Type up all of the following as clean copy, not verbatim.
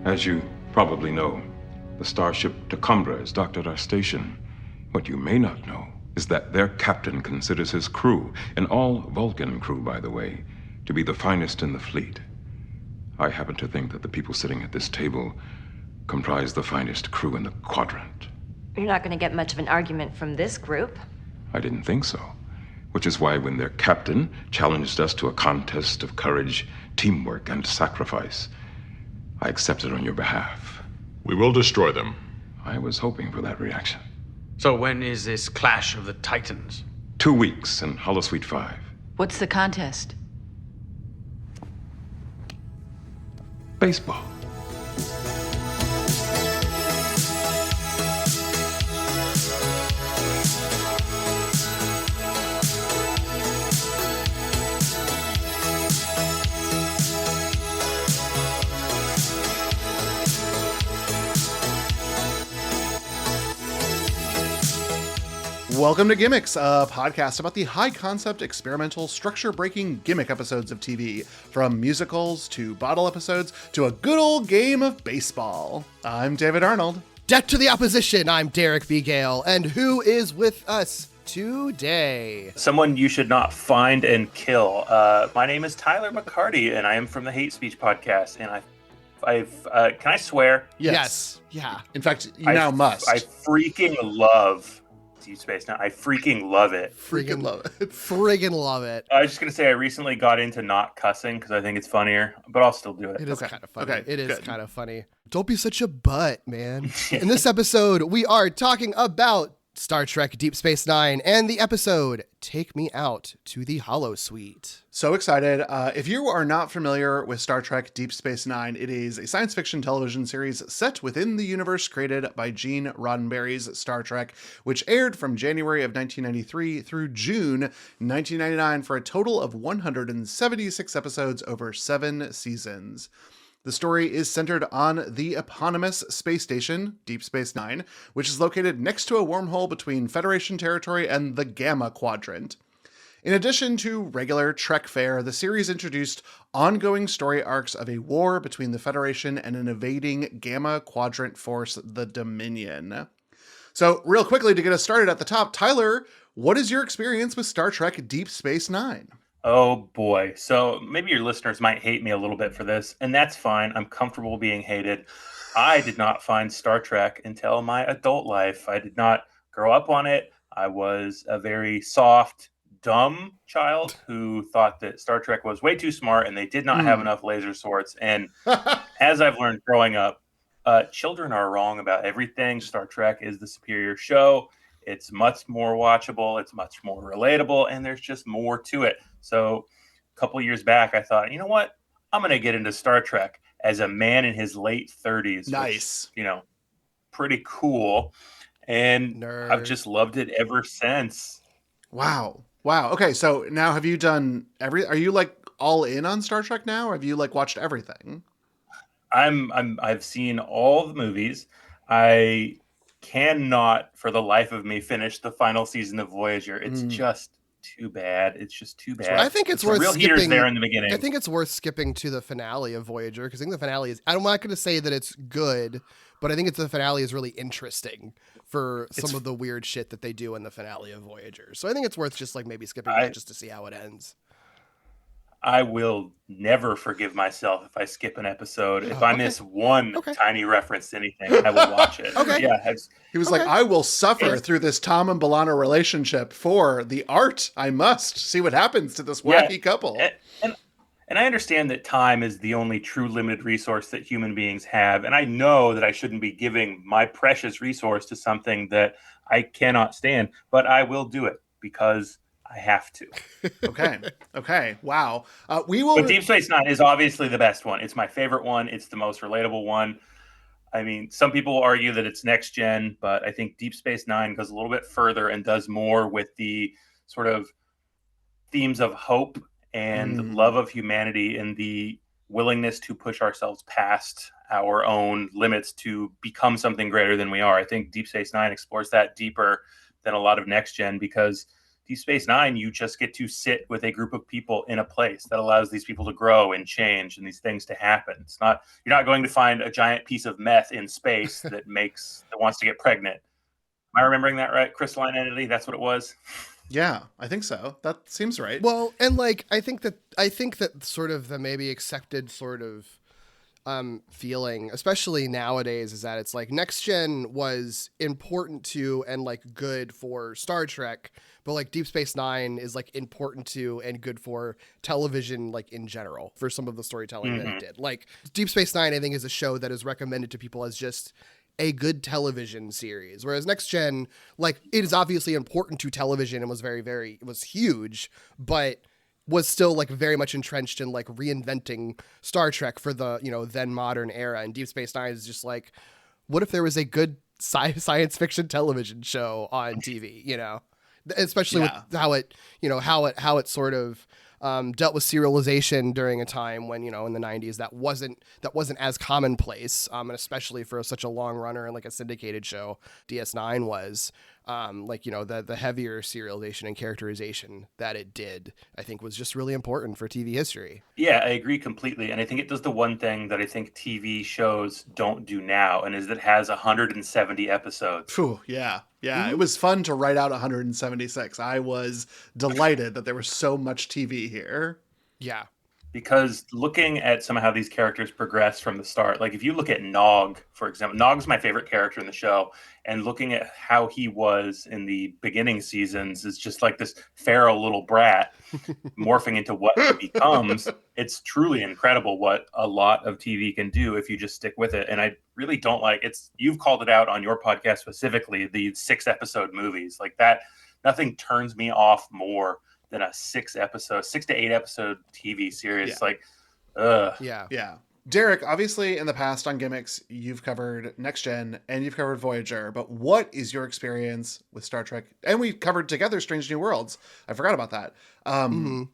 As you probably know, the starship Tacumba is docked at our station. What you may not know is that their captain considers his crew, and all Vulcan crew, by the way, to be the finest in the fleet. I happen to think that the people sitting at this table comprise the finest crew in the quadrant. You're not going to get much of an argument from this group. I didn't think so. Which is why when their captain challenged us to a contest of courage, teamwork, and sacrifice, I accepted on your behalf. We will destroy them. I was hoping for that reaction. So when is this clash of the Titans? 2 weeks in Holosuite 5. What's the contest? Baseball. Welcome to Gimmicks, a podcast about the high-concept, experimental, structure-breaking gimmick episodes of TV, from musicals to bottle episodes to a good old game of baseball. I'm David Arnold. Death to the opposition, I'm Derek B. Gale, and who is with us today? Someone you should not find and kill. My name is Tyler McCarty, and I am from the Hate Speech podcast, and can I swear? Yes. Yeah. In fact, you now must. I freaking love Deep Space Nine. I freaking love it. Friggin' love it. Friggin' love it. I was just going to say, I recently got into not cussing because I think it's funnier, but I'll still do it. It is kind of funny. Okay, It is good. kind of funny. Don't be such a butt, man. In this episode, we are talking about Star Trek Deep Space Nine and the episode Take Me Out to the Holosuite. So excited. If you are not familiar with Star Trek Deep Space Nine, it is a science fiction television series set within the universe created by Gene Roddenberry's Star Trek, which aired from January of 1993 through June 1999 for a total of 176 episodes over 7 seasons. The story is centered on the eponymous space station, Deep Space Nine, which is located next to a wormhole between Federation territory and the Gamma Quadrant. In addition to regular Trek fare, the series introduced ongoing story arcs of a war between the Federation and an invading Gamma Quadrant force, the Dominion. So, real quickly to get us started at the top, Tyler, what is your experience with Star Trek Deep Space Nine? Oh boy. So maybe your listeners might hate me a little bit for this, and that's fine. I'm comfortable being hated. I did not find Star Trek until my adult life. I did not grow up on it. I was a very soft, dumb child who thought that Star Trek was way too smart and they did not have enough laser swords. And as I've learned growing up, children are wrong about everything. Star Trek is the superior show. It's much more watchable. It's much more relatable. And there's just more to it. So a couple years back, I thought, you know what? I'm going to get into Star Trek as a man in his late 30s. Nice. Which, pretty cool. And Nerd. I've just loved it ever since. Wow. Okay, so now have you done are you like all in on Star Trek now, or have you like watched everything? I've seen all the movies. I cannot for the life of me finish the final season of Voyager. It's just too bad. It's just too bad. I think it's worth real skipping heaters there in the beginning. I think it's worth skipping to the finale of Voyager, because I think the finale is, I'm not going to say that it's good, but I think the finale is really interesting for some of the weird shit that they do in the finale of Voyager. So I think it's worth just like maybe skipping that just to see how it ends. I will never forgive myself if I skip an episode. If I miss one tiny reference to anything, I will watch it. Yeah, he was like, I will suffer through this Tom and B'Elanna relationship for the art. I must see what happens to this wacky couple. And I understand that time is the only true limited resource that human beings have. And I know that I shouldn't be giving my precious resource to something that I cannot stand, but I will do it because I have to. Okay. Wow. But Deep Space Nine is obviously the best one. It's my favorite one. It's the most relatable one. I mean, some people argue that it's next gen, but I think Deep Space Nine goes a little bit further and does more with the sort of themes of hope and love of humanity and the willingness to push ourselves past our own limits to become something greater than we are. I think Deep Space Nine explores that deeper than a lot of next gen, because Deep Space Nine, you just get to sit with a group of people in a place that allows these people to grow and change and these things to happen. It's not, you're not going to find a giant piece of meth in space that wants to get pregnant. Am I remembering that right? Crystalline entity, that's what it was. Yeah, I think so. That seems right. Well, and like I think that sort of the maybe accepted sort of feeling, especially nowadays, is that it's like Next Gen was important to and like good for Star Trek, but like Deep Space Nine is like important to and good for television, like in general, for some of the storytelling that it did. Like Deep Space Nine, I think, is a show that is recommended to people as just a good television series, whereas Next Gen, like, it is obviously important to television and was was huge, but was still like very much entrenched in like reinventing Star Trek for the, you know, then modern era. And Deep Space Nine is just like, what if there was a good science fiction television show on TV, you know, especially with how it, you know, how it sort of dealt with serialization during a time when, you know, in the 90s that wasn't as commonplace, and especially for such a long runner and like a syndicated show, DS9 was. Like, you know, the heavier serialization and characterization that it did, I think, was just really important for TV history. Yeah, I agree completely. And I think it does the one thing that I think TV shows don't do now, and is that it has 170 episodes. Phew, yeah. It was fun to write out 176. I was delighted that there was so much TV here. Yeah. Because looking at some of how these characters progress from the start, like if you look at Nog, for example, Nog's my favorite character in the show, and looking at how he was in the beginning seasons is just like this feral little brat morphing into what he becomes. It's truly incredible what a lot of TV can do if you just stick with it. And I really don't like you've called it out on your podcast specifically, the 6-episode movies like that. Nothing turns me off more than a 6 to 8 episode TV series. Yeah. Derek, obviously in the past on Gimmicks, you've covered Next Gen and you've covered Voyager, but what is your experience with Star Trek? And we covered together Strange New Worlds. I forgot about that.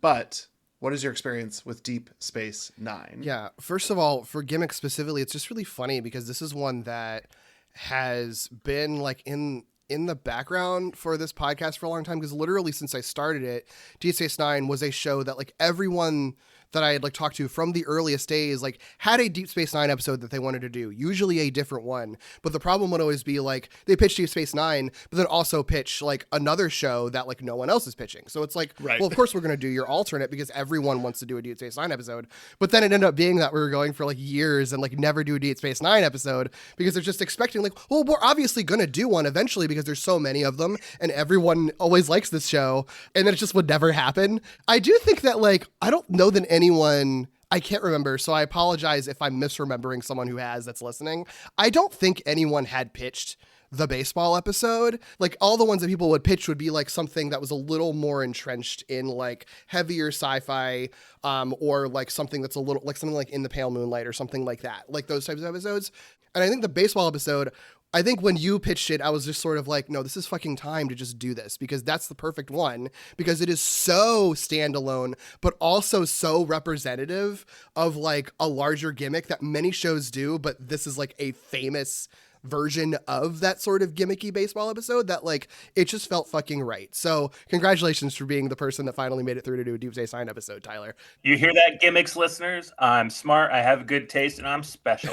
But what is your experience with Deep Space Nine? Yeah. First of all, for Gimmicks specifically, it's just really funny because this is one that has been like in the background for this podcast for a long time, because literally since I started it, Deep Space Nine was a show that like everyone that I had like talked to from the earliest days like had a Deep Space Nine episode that they wanted to do, usually a different one. But the problem would always be like they pitch Deep Space Nine, but then also pitch like another show that like no one else is pitching. So it's like, well, of course we're going to do your alternate because everyone wants to do a Deep Space Nine episode. But then it ended up being that we were going for like years and like never do a Deep Space Nine episode because they're just expecting like, well, we're obviously going to do one eventually because there's so many of them and everyone always likes this show. And then it just would never happen. I do think that like, I don't know that anyone, I can't remember, so I apologize if I'm misremembering someone who has that's listening. I don't think anyone had pitched the baseball episode. Like all the ones that people would pitch would be like something that was a little more entrenched in like heavier sci-fi, or like something that's a little like something like In the Pale Moonlight or something like that, like those types of episodes. And I think the baseball episode, I think when you pitched it, I was just sort of like, no, this is fucking time to just do this because that's the perfect one because it is so standalone, but also so representative of like a larger gimmick that many shows do. But this is like a famous version of that sort of gimmicky baseball episode that like, it just felt fucking right. So congratulations for being the person that finally made it through to do a Deep Space Nine episode, Tyler. You hear that, Gimmicks listeners? I'm smart, I have good taste, and I'm special.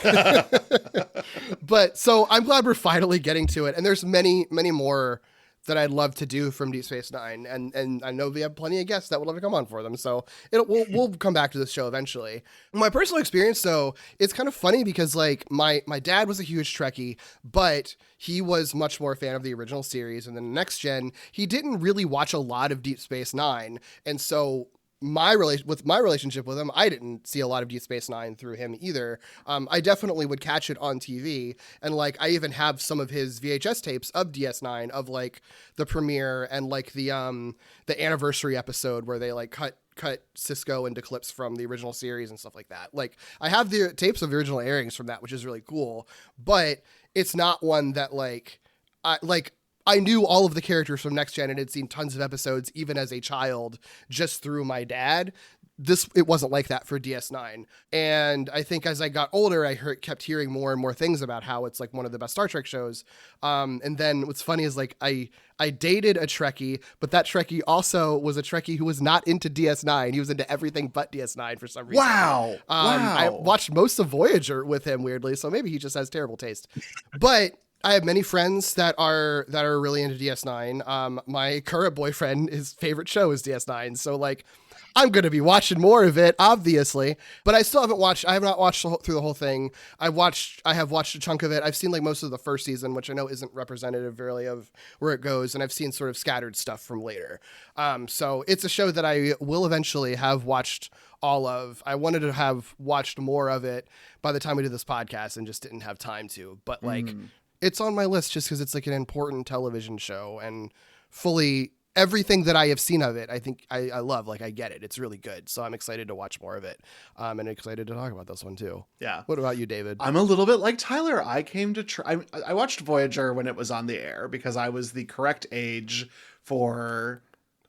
But so I'm glad we're finally getting to it. And there's many, many more that I'd love to do from Deep Space Nine. And I know we have plenty of guests that would love to come on for them. So we'll come back to this show eventually. My personal experience, though, it's kind of funny because like my dad was a huge Trekkie, but he was much more a fan of the original series. And then the Next Gen, he didn't really watch a lot of Deep Space Nine. And so my relationship with him, I didn't see a lot of Deep Space Nine through him either. I definitely would catch it on TV, and like I even have some of his VHS tapes of DS9 of like the premiere and like the anniversary episode where they like cut Cisco into clips from the original series and stuff like that. Like I have the tapes of the original airings from that, which is really cool, but it's not one that like I knew all of the characters from Next Gen and had seen tons of episodes even as a child just through my dad. It wasn't like that for DS9. And I think as I got older, I kept hearing more and more things about how it's like one of the best Star Trek shows. And then what's funny is like I dated a Trekkie, but that Trekkie also was a Trekkie who was not into DS9. He was into everything but DS9 for some reason. Wow. I watched most of Voyager with him, weirdly, so maybe he just has terrible taste. But I have many friends that are really into DS9. My current boyfriend, his favorite show is DS9. So like, I'm going to be watching more of it, obviously, but I have not watched through the whole thing. I have watched a chunk of it. I've seen like most of the first season, which I know isn't representative really of where it goes. And I've seen sort of scattered stuff from later. So it's a show that I will eventually have watched all of. I wanted to have watched more of it by the time we did this podcast and just didn't have time to, but like it's on my list just because it's like an important television show and fully everything that I have seen of it, I think I love. Like, I get it. It's really good. So I'm excited to watch more of it. And excited to talk about this one too. Yeah. What about you, David? I'm a little bit like Tyler. I came to I watched Voyager when it was on the air because I was the correct age for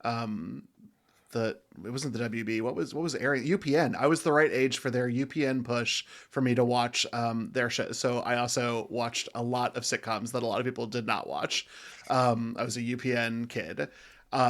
it wasn't the WB. What was airing? UPN. I was the right age for their UPN push for me to watch their show. So I also watched a lot of sitcoms that a lot of people did not watch. I was a UPN kid.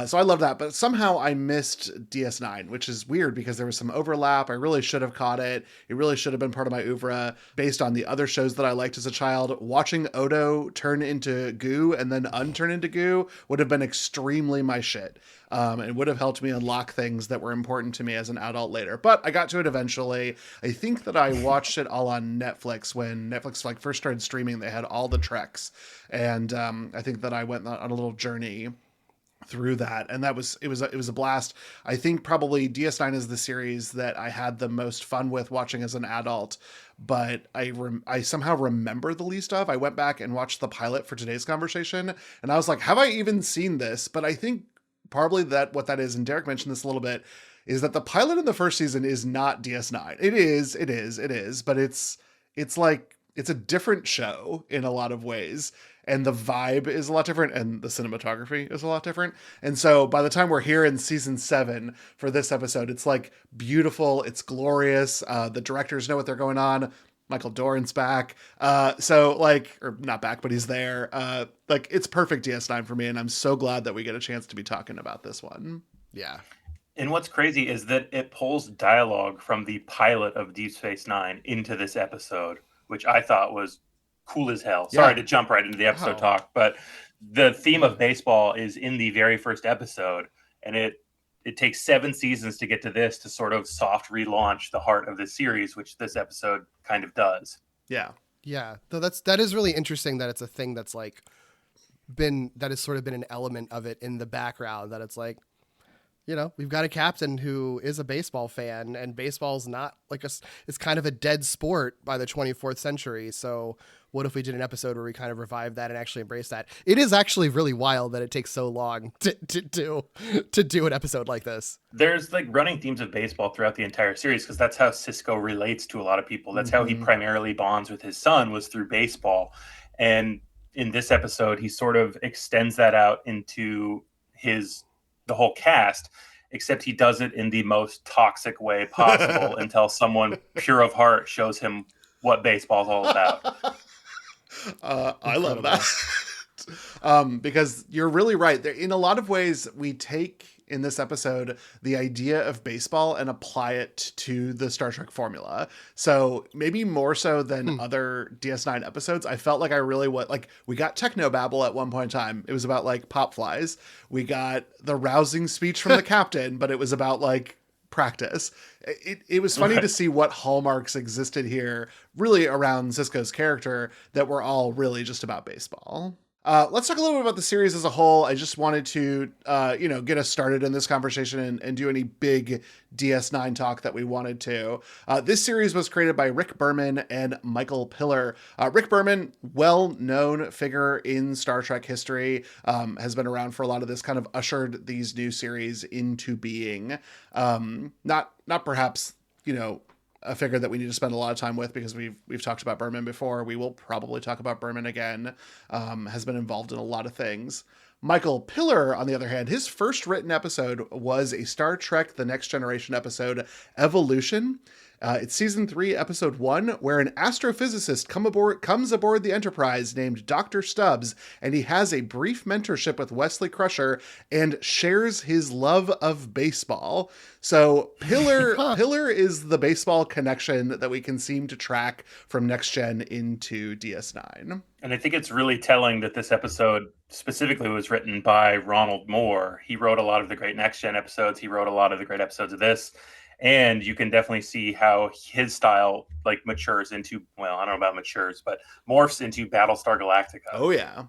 So I love that, but somehow I missed DS9, which is weird because there was some overlap. I really should have caught it. It really should have been part of my oeuvre based on the other shows that I liked as a child. Watching Odo turn into goo and then unturn into goo would have been extremely my shit. It would have helped me unlock things that were important to me as an adult later. But I got to it eventually. I think that I watched it all on Netflix when Netflix like first started streaming. They had all the Treks, and I think that I went on a little journey through that, and it was a blast. I think probably DS9 is the series that I had the most fun with watching as an adult, but I somehow remember the least of. I went back and watched the pilot for today's conversation, and I was like, have I even seen this? But I think probably what that is, and Derek mentioned this a little bit, is that the pilot in the first season is not DS9. It is, but it's like, it's a different show in a lot of ways. And the vibe is a lot different, and the cinematography is a lot different. And so by the time we're here in season 7 for this episode, it's like beautiful. It's glorious. The directors know what they're going on. Michael Doran's back. So like, or not back, but he's there. Like, it's perfect DS9 for me. And I'm so glad that we get a chance to be talking about this one. Yeah. And what's crazy is that it pulls dialogue from the pilot of Deep Space Nine into this episode, which I thought was cool as hell. Sorry to jump right into the episode talk, but the theme of baseball is in the very first episode, and it takes 7 seasons to get to this to sort of soft relaunch the heart of the series, which this episode kind of does. Yeah. Yeah. So that is really interesting that it's a thing that's like that has sort of been an element of it in the background, that it's like, you know, we've got a captain who is a baseball fan, and baseball's not like it's kind of a dead sport by the 24th century. So what if we did an episode where we kind of revive that and actually embrace that? It is actually really wild that it takes so long to do an episode like this. There's like running themes of baseball throughout the entire series, because that's how Cisco relates to a lot of people. That's how he primarily bonds with his son, was through baseball. And in this episode, he sort of extends that out into the whole cast, except he does it in the most toxic way possible until someone pure of heart shows him what baseball's all about. I love that. Because you're really right. In a lot of ways, we take in this episode the idea of baseball and apply it to the Star Trek formula. So maybe more so than other DS9 episodes, I felt like we got technobabble at one point in time. It was about like pop flies. We got the rousing speech from the captain, but it was about like practice. It was funny to see what hallmarks existed here really around Cisco's character that were all really just about baseball. Let's talk a little bit about the series as a whole. I just wanted to, get us started in this conversation and do any big DS9 talk that we wanted to. This series was created by Rick Berman and Michael Piller. Rick Berman, well-known figure in Star Trek history, has been around for a lot of this, kind of ushered these new series into being. Not perhaps, a figure that we need to spend a lot of time with because we've talked about Berman before. We will probably talk about Berman again. Has been involved in a lot of things. Michael Piller, on the other hand, his first written episode was a Star Trek The Next Generation episode, Evolution. It's season 3, episode 1, where an astrophysicist comes aboard the Enterprise named Dr. Stubbs, and he has a brief mentorship with Wesley Crusher and shares his love of baseball. So Piller is the baseball connection that we can seem to track from Next Gen into DS9. And I think it's really telling that this episode specifically was written by Ronald Moore. He wrote a lot of the great Next Gen episodes. He wrote a lot of the great episodes of this. And you can definitely see how his style matures into, well, I don't know about matures, but morphs into Battlestar Galactica. Oh yeah.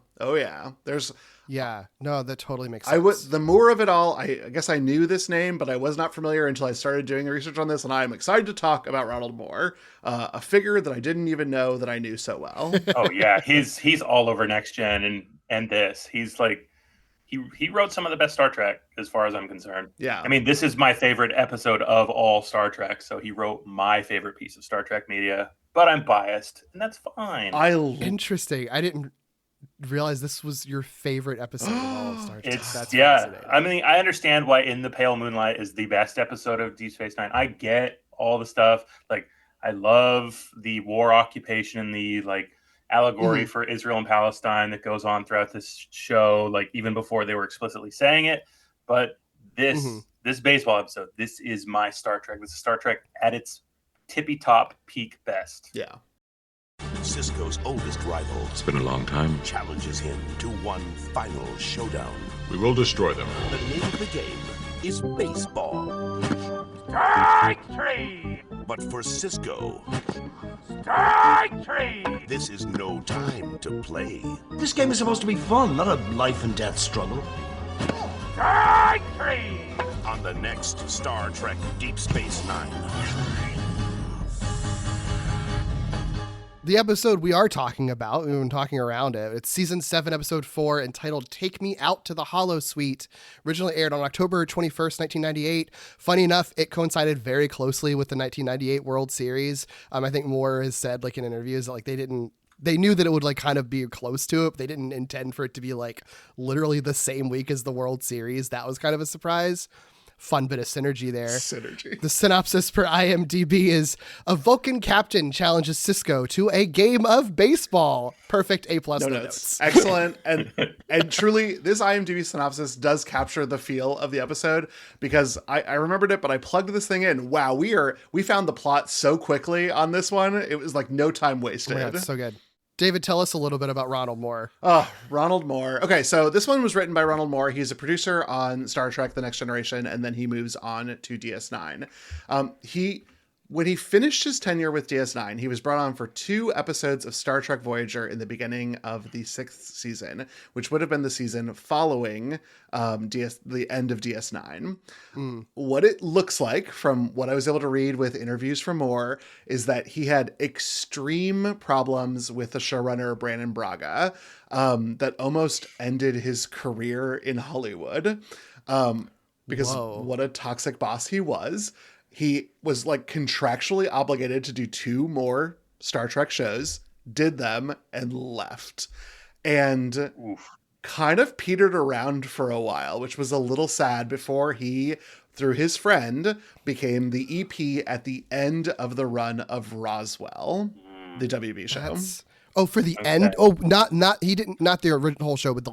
No, that totally makes sense. The more of it all, I guess I knew this name, but I was not familiar until I started doing the research on this, and I'm excited to talk about Ronald Moore, a figure that I didn't even know that I knew so well. Oh yeah, he's all over Next Gen and this. He's like, he wrote some of the best Star Trek as far as I'm concerned. Yeah. I mean, this is my favorite episode of all Star Trek, so he wrote my favorite piece of Star Trek media, but I'm biased, and that's fine. Interesting. I didn't realize this was your favorite episode of all of Star Trek. That's fascinating. I mean, I understand why In the Pale Moonlight is the best episode of Deep Space Nine. I get all the stuff. Like, I love the war occupation and the allegory for Israel and Palestine that goes on throughout this show, even before they were explicitly saying it. But this baseball episode, this is my Star Trek. This is Star Trek at its tippy top peak best. Yeah. Sisko's oldest rival. It's been a long time. Challenges him to one final showdown. We will destroy them. The name of the game is baseball. Strike three! But for Sisko, Strike three! this is no time to play. This game is supposed to be fun, not a life and death struggle. Strike three! On the next Star Trek Deep Space Nine. The episode we are talking about, we've been talking around it, it's season 7, episode 4, entitled Take Me Out to the Holosuite. Originally aired on October 21st, 1998. Funny enough, it coincided very closely with the 1998 World Series. I think Moore has said in interviews that they knew that it would kind of be close to it, but they didn't intend for it to be literally the same week as the World Series. That was kind of a surprise. Fun bit of synergy there. The synopsis per IMDb is: a Vulcan captain challenges Sisko to a game of baseball. Perfect A+. No notes. Excellent. And truly, this IMDb synopsis does capture the feel of the episode, because I remembered it, but I plugged this thing in. Wow, we found the plot so quickly on this one. It was no time wasted. Oh my God, so good. David, tell us a little bit about Ronald Moore. Oh, Ronald Moore. Okay, so this one was written by Ronald Moore. He's a producer on Star Trek The Next Generation, and then he moves on to DS9. When he finished his tenure with DS9, he was brought on for 2 episodes of Star Trek Voyager in the beginning of the 6th season, which would have been the season following the end of DS9. What it looks like, from what I was able to read with interviews from Moore, is that he had extreme problems with the showrunner, Brannon Braga, that almost ended his career in Hollywood, because what a toxic boss he was. He was contractually obligated to do 2 more Star Trek shows, did them, and left. And kind of petered around for a while, which was a little sad, before he, through his friend, became the EP at the end of the run of Roswell, the WB show. For the end? Oh, not the original show, but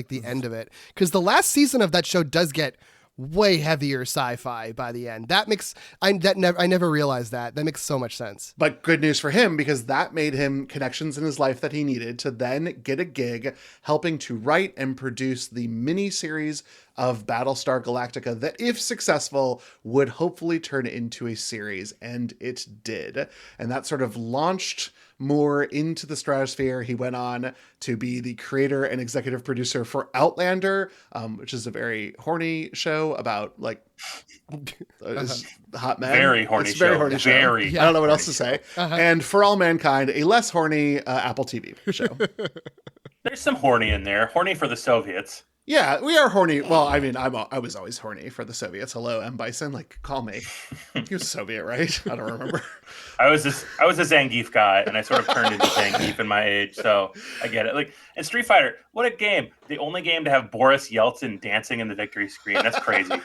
the end of it. Because the last season of that show does get way heavier sci-fi by the end. I never realized that. That makes so much sense. But good news for him, because that made him connections in his life that he needed to then get a gig helping to write and produce the mini-series of Battlestar Galactica that, if successful, would hopefully turn into a series, and it did. And that sort of launched Moore into the stratosphere. He went on to be the creator and executive producer for Outlander, which is a very horny show about hot men. Very horny it's show. Very horny show. I don't know what else to say. And For All Mankind, a less horny Apple TV show. There's some horny in there. Horny for the Soviets. Yeah, we are horny. Well, I mean, I was always horny for the Soviets. Hello, M. Bison. Like, call me. He was Soviet, right? I don't remember. I was a Zangief guy, and I sort of turned into Zangief in my age, so I get it. Like, and Street Fighter, what a game! The only game to have Boris Yeltsin dancing in the victory screen. That's crazy.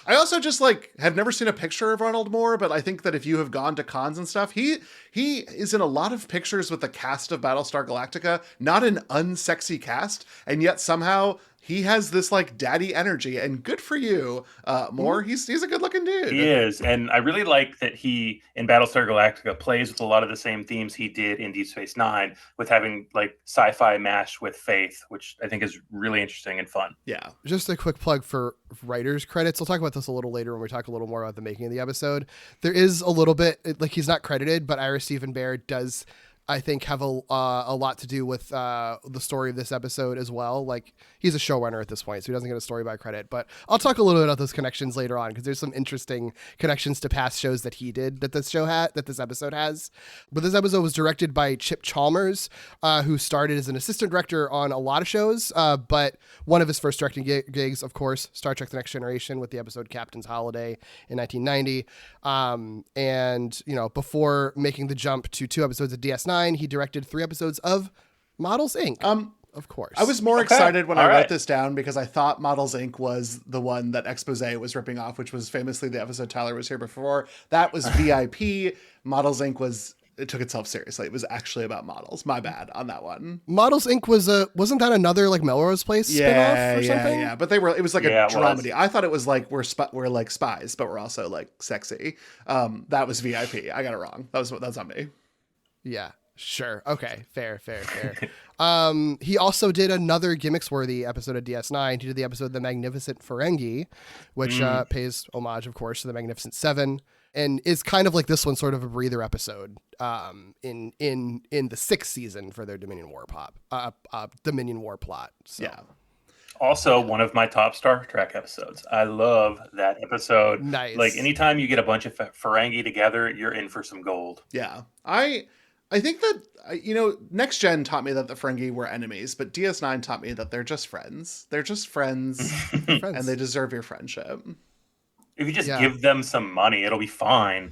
I also just have never seen a picture of Ronald Moore, but I think that if you have gone to cons and stuff, he is in a lot of pictures with the cast of Battlestar Galactica, not an unsexy cast, and yet somehow he has this daddy energy, and good for you, Moore. He's a good looking dude. He is, and I really like that he in Battlestar Galactica plays with a lot of the same themes he did in Deep Space Nine, with having sci-fi mashed with faith, which I think is really interesting and fun. Yeah. Just a quick plug for writers credits. We'll talk about this a little later when we talk a little more about the making of the episode. There is a little bit he's not credited, but Ira Steven Behr does, I think, have a lot to do with the story of this episode as well. He's a showrunner at this point, so he doesn't get a story by credit. But I'll talk a little bit about those connections later on, because there's some interesting connections to past shows that he did that this episode has. But this episode was directed by Chip Chalmers, who started as an assistant director on a lot of shows. But one of his first directing gigs, of course, Star Trek: The Next Generation with the episode Captain's Holiday in 1990. And before making the jump to 2 episodes of DS9, he directed 3 episodes of Models Inc. Of course. I was more excited when I wrote this down, because I thought Models Inc. was the one that Expose was ripping off, which was famously the episode Tyler was here before. That was VIP. Models Inc. It took itself seriously. It was actually about models. My bad on that one. Models Inc. wasn't that another Melrose Place spinoff or something? Yeah. But it was a dramedy. I thought it was we're spies, but we're also sexy. That was VIP. I got it wrong. That's on me. Yeah. Sure. Okay. Fair. He also did another gimmicks-worthy episode of DS9. He did the episode The Magnificent Ferengi, which pays homage, of course, to the Magnificent Seven, and is kind of like this one, sort of a breather episode in the 6th season for their Dominion War plot. So. Yeah. Also, one of my top Star Trek episodes. I love that episode. Nice. Anytime you get a bunch of Ferengi together, you're in for some gold. Yeah. I think that, Next Gen taught me that the Ferengi were enemies, but DS9 taught me that they're just friends. They're just friends, and they deserve your friendship. If you just give them some money, it'll be fine.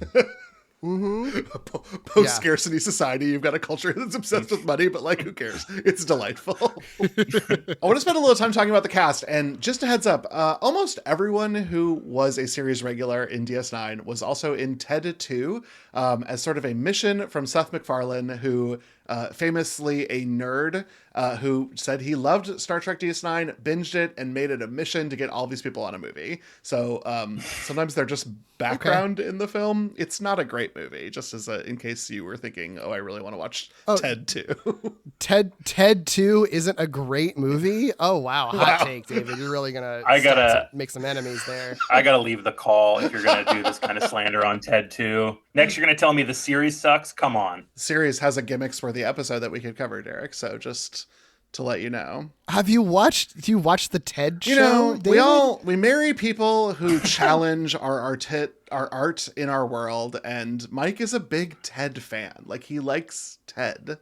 Post-scarcity society, you've got a culture that's obsessed with money, but who cares? It's delightful. I want to spend a little time talking about the cast, and just a heads up, almost everyone who was a series regular in DS9 was also in TED 2 as sort of a mission from Seth MacFarlane, who famously a nerd who said he loved Star Trek DS9, binged it, and made it a mission to get all these people on a movie. So sometimes they're just background in the film. It's not a great movie, just as in case you were thinking, I really want to watch TED 2. TED 2 isn't a great movie? Oh, wow. Hot take, David. You're really going to make some enemies there. I got to leave the call if you're going to do this kind of slander on TED 2. Next, you're going to tell me the series sucks? Come on. The series has a gimmicks-worthy episode that we could cover, Derek, so just to let you know. Do you watch the TED show, David? We marry people who challenge our art in our world, and Mike is a big TED fan. He likes TED.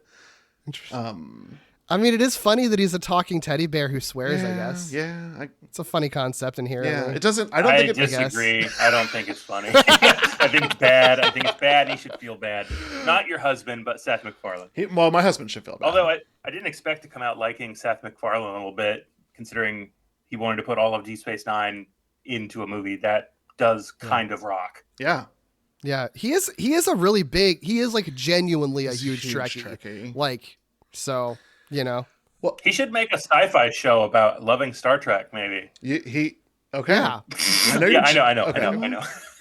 Interesting. It is funny that he's a talking teddy bear who swears, I guess. Yeah. It's a funny concept in here. Yeah, it doesn't. I disagree. I don't think it's funny. I think it's bad. And he should feel bad. Not your husband, but Seth MacFarlane. My husband should feel bad. Although I didn't expect to come out liking Seth MacFarlane a little bit, considering he wanted to put all of Deep Space Nine into a movie that does kind of rock. Yeah. Yeah, he is a really big. He is genuinely a huge Trekkie. So. Well, he should make a sci-fi show about loving Star Trek, maybe. Okay. Yeah. I know.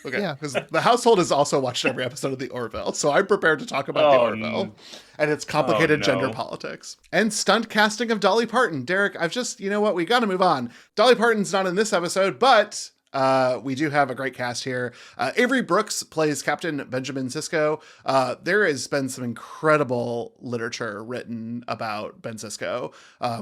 Okay. Yeah. Because the household has also watched every episode of The Orville, so I'm prepared to talk about The Orville and its complicated gender politics and stunt casting of Dolly Parton. Derek, we got to move on. Dolly Parton's not in this episode, but We do have a great cast here. Avery Brooks plays Captain Benjamin Sisko. There has been some incredible literature written about Ben Sisko,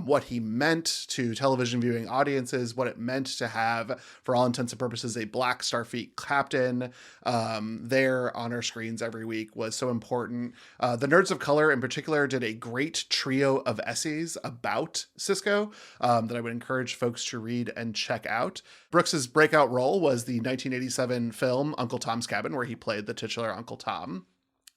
what he meant to television viewing audiences, what it meant to have, for all intents and purposes, a black Starfleet captain there on our screens every week was so important. The Nerds of Color in particular did a great trio of essays about Sisko that I would encourage folks to read and check out. Brooks's breakout role was the 1987 film Uncle Tom's Cabin, where he played the titular Uncle Tom.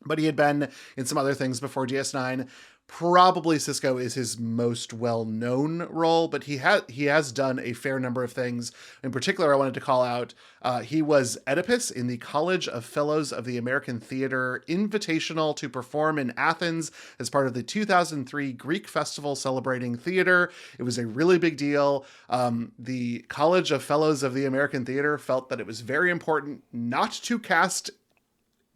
But he had been in some other things before DS9. Probably Sisko is his most well-known role, but he has done a fair number of things. In particular, I wanted to call out, he was Oedipus in the College of Fellows of the American Theater Invitational to perform in Athens as part of the 2003 Greek Festival celebrating theater. It was a really big deal. The College of Fellows of the American Theater felt that it was very important not to cast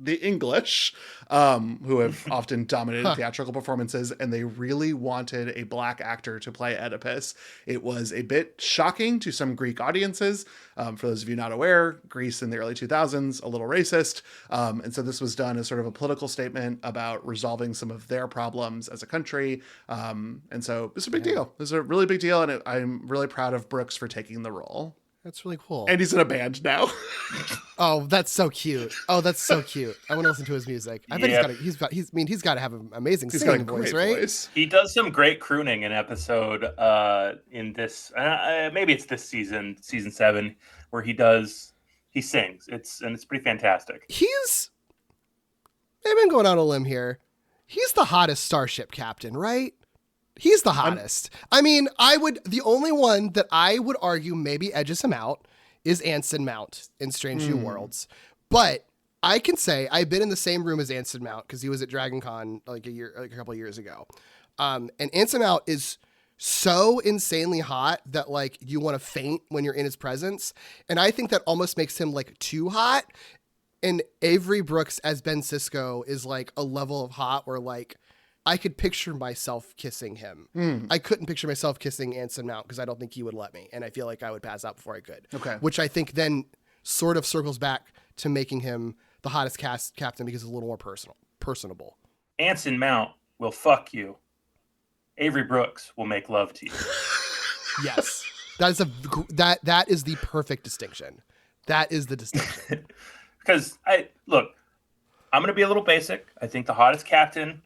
the English, who have often dominated theatrical performances, and they really wanted a black actor to play Oedipus. It was a bit shocking to some Greek audiences. For those of you not aware, Greece in the early 2000s, a little racist. And so this was done as sort of a political statement about resolving some of their problems as a country. And so it's a big deal. It's a really big deal, and I'm really proud of Brooks for taking the role. That's really cool. And he's in a band now. Oh, that's so cute. I want to listen to his music. I bet he's got to have an amazing singing voice, right? Voice. He does some great crooning in episode in this maybe it's this season 7, where he sings. It's pretty fantastic. I've been going on a limb here. He's the hottest starship captain, right? He's the hottest. The only one that I would argue maybe edges him out is Anson Mount in Strange New Worlds. But I can say I've been in the same room as Anson Mount because he was at Dragon Con a couple of years ago. And Anson Mount is so insanely hot that you want to faint when you're in his presence. And I think that almost makes him too hot. And Avery Brooks as Ben Sisko is a level of hot where I could picture myself kissing him. I couldn't picture myself kissing Anson Mount because I don't think he would let me. And I feel like I would pass out before I could. Okay. Which I think sort of circles back to making him the hottest captain because it's a little more personable. Anson Mount will fuck you. Avery Brooks will make love to you. Yes. That is the perfect distinction. That is the distinction. Because I'm going to be a little basic. I think the hottest Captain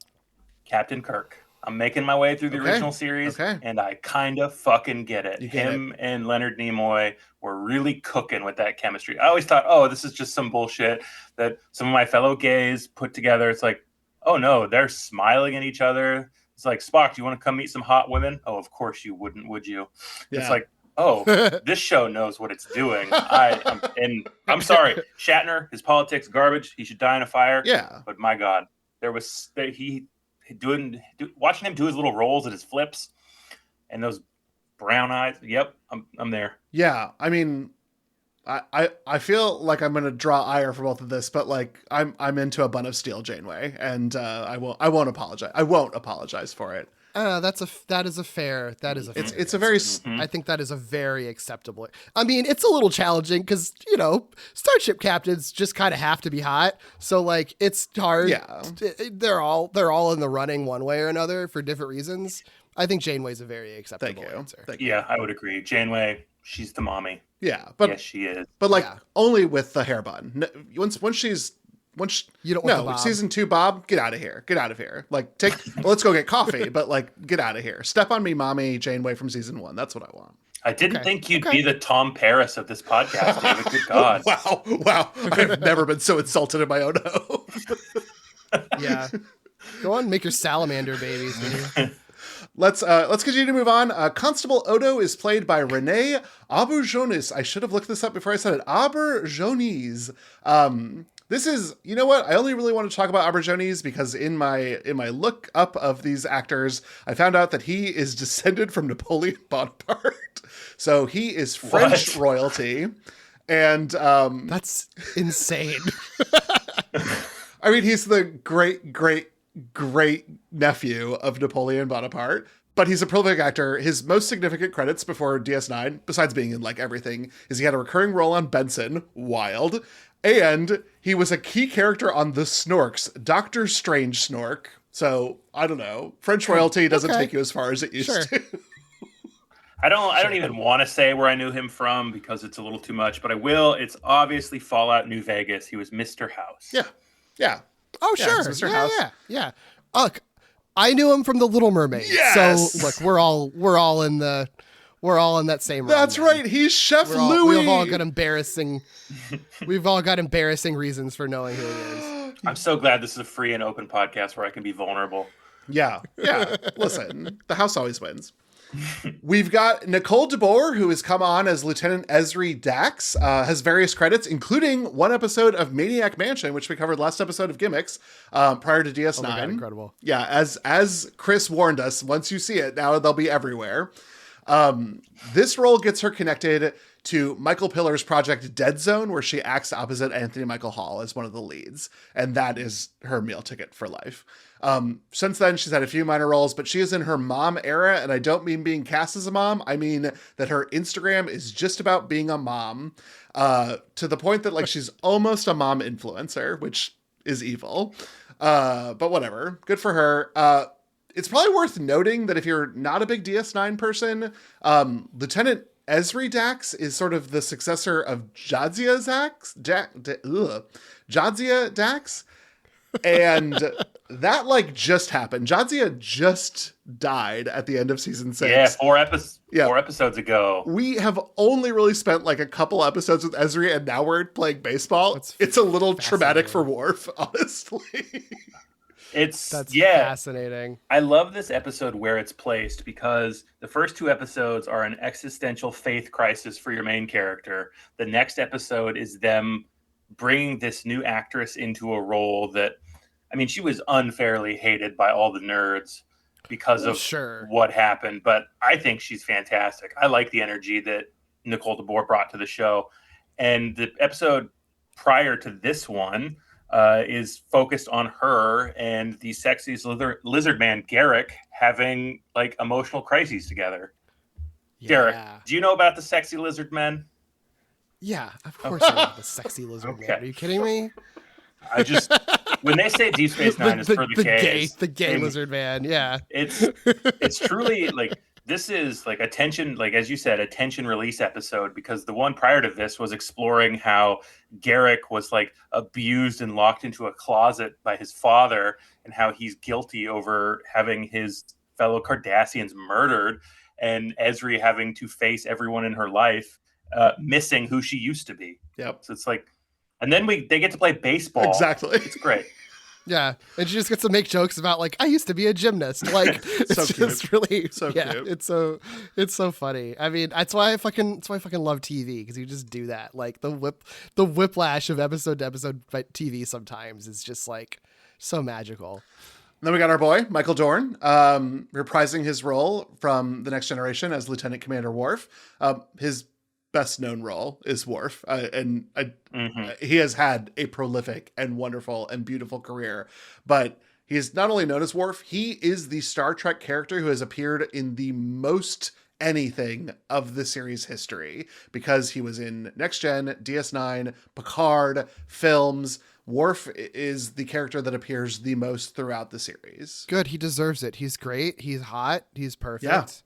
Kirk. I'm making my way through the original series, and I kind of fucking get it. Him and Leonard Nimoy were really cooking with that chemistry. I always thought, oh, this is just some bullshit that some of my fellow gays put together. It's like, oh no, they're smiling at each other. It's like, Spock, do you want to come meet some hot women? Oh, of course you wouldn't, would you? Yeah. It's like, oh, this show knows what it's doing. I'm sorry, Shatner, his politics garbage. He should die in a fire. Yeah, but my God, watching him do his little rolls and his flips and those brown eyes. Yep, I'm there. Yeah, I feel like I'm gonna draw ire for both of this, but I'm into a bun of steel Janeway, and I won't apologize. I won't apologize for it. That is a fair. It's a very. I think that is a very acceptable. It's a little challenging because starship captains just kind of have to be hot. So it's hard. Yeah, they're all in the running one way or another for different reasons. I think Janeway's a very acceptable answer. Thank you. I would agree. Janeway, she's the mommy. Yeah, but yes, she is. But only with the hair bun. Once you don't want season 2, Bob, get out of here. Get out of here. Let's go get coffee, but get out of here. Step on me, mommy, Janeway from season 1. That's what I want. I didn't think you'd be the Tom Paris of this podcast, David. Good God. Wow. I've never been so insulted in my own home. Yeah. Go on, make your salamander babies. Let's continue to move on. Constable Odo is played by Renee Auberjonis. I should have looked this up before I said it. Auberjonis. This is, you know what? I only really want to talk about Auberjonis because in my look up of these actors, I found out that he is descended from Napoleon Bonaparte. So he is French royalty. And that's insane. He's the great nephew of Napoleon Bonaparte. But he's a prolific actor. His most significant credits before DS9, besides being in like everything, is he had a recurring role on Benson, wild, and he was a key character on The Snorks, Doctor Strange Snork. So I don't know. French royalty doesn't take you as far as it used to. I don't even want to say where I knew him from because it's a little too much, but I will. It's obviously Fallout New Vegas. He was Mr. House. Yeah. Oh, Yeah, sure. it's Mr. House. Yeah. Look, I knew him from The Little Mermaid. Yes! So look, we're all in that same room. That's right. He's Chef Louis. We've all got embarrassing reasons for knowing who he is. I'm so glad this is a free and open podcast where I can be vulnerable. Yeah. Listen, the house always wins. We've got Nicole DeBoer, who has come on as Lieutenant Esri Dax, has various credits, including one episode of Maniac Mansion, which we covered last episode of Gimmicks, prior to DS9. Oh my God, incredible. Yeah, as Chris warned us, once you see it, now they'll be everywhere. This role gets her connected to Michael Pillar's project Dead Zone, where she acts opposite Anthony Michael Hall as one of the leads. And that is her meal ticket for life. Since then, she's had a few minor roles, but she is in her mom era. And I don't mean being cast as a mom. I mean that her Instagram is just about being a mom, to the point that like she's almost a mom influencer, which is evil. But whatever. Good for her. It's probably worth noting that if you're not a big DS9 person, Lieutenant Esri Dax is sort of the successor of Jadzia Dax. And that like just happened. Jadzia just died at the end of season 6. Yeah, 4 episodes ago. We have only really spent like a couple episodes with Esri, and now we're playing baseball. It's a little traumatic for Worf, honestly. That's fascinating. I love this episode where it's placed because the first 2 episodes are an existential faith crisis for your main character. The next episode is them bringing this new actress into a role that, I mean, she was unfairly hated by all the nerds because of what happened, but I think she's fantastic. I like the energy that Nicole DeBoer brought to the show. And the episode prior to this one is focused on her and the sexiest lizard man, Garrick, having like emotional crises together. Yeah. Garrick, do you know about the sexy lizard men? Yeah, of course I know the sexy lizard man. Are you kidding me? I just, when they say Deep Space Nine is for the gays. The gay lizard man, yeah. It's truly like, this is like attention, like as you said, a tension release episode, because the one prior to this was exploring how Garrick was like abused and locked into a closet by his father and how he's guilty over having his fellow Cardassians murdered, and Esri having to face everyone in her life missing who she used to be. Yep. So it's like, and then they get to play baseball. Exactly. It's great. Yeah, and she just gets to make jokes about like, I used to be a gymnast. Like, it's just really cute. It's so funny. I mean, that's why I fucking love TV, because you just do that. Like the whiplash of episode to episode TV sometimes is just like so magical. And then we got our boy Michael Dorn, reprising his role from The Next Generation as Lieutenant Commander Worf. His best known role is Worf, and he has had a prolific and wonderful and beautiful career, but he is not only known as Worf, he is the Star Trek character who has appeared in the most anything of the series history, because he was in Next Gen, DS9, Picard, films. Worf is the character that appears the most throughout the series. Good, he deserves it. He's great, he's hot, he's perfect.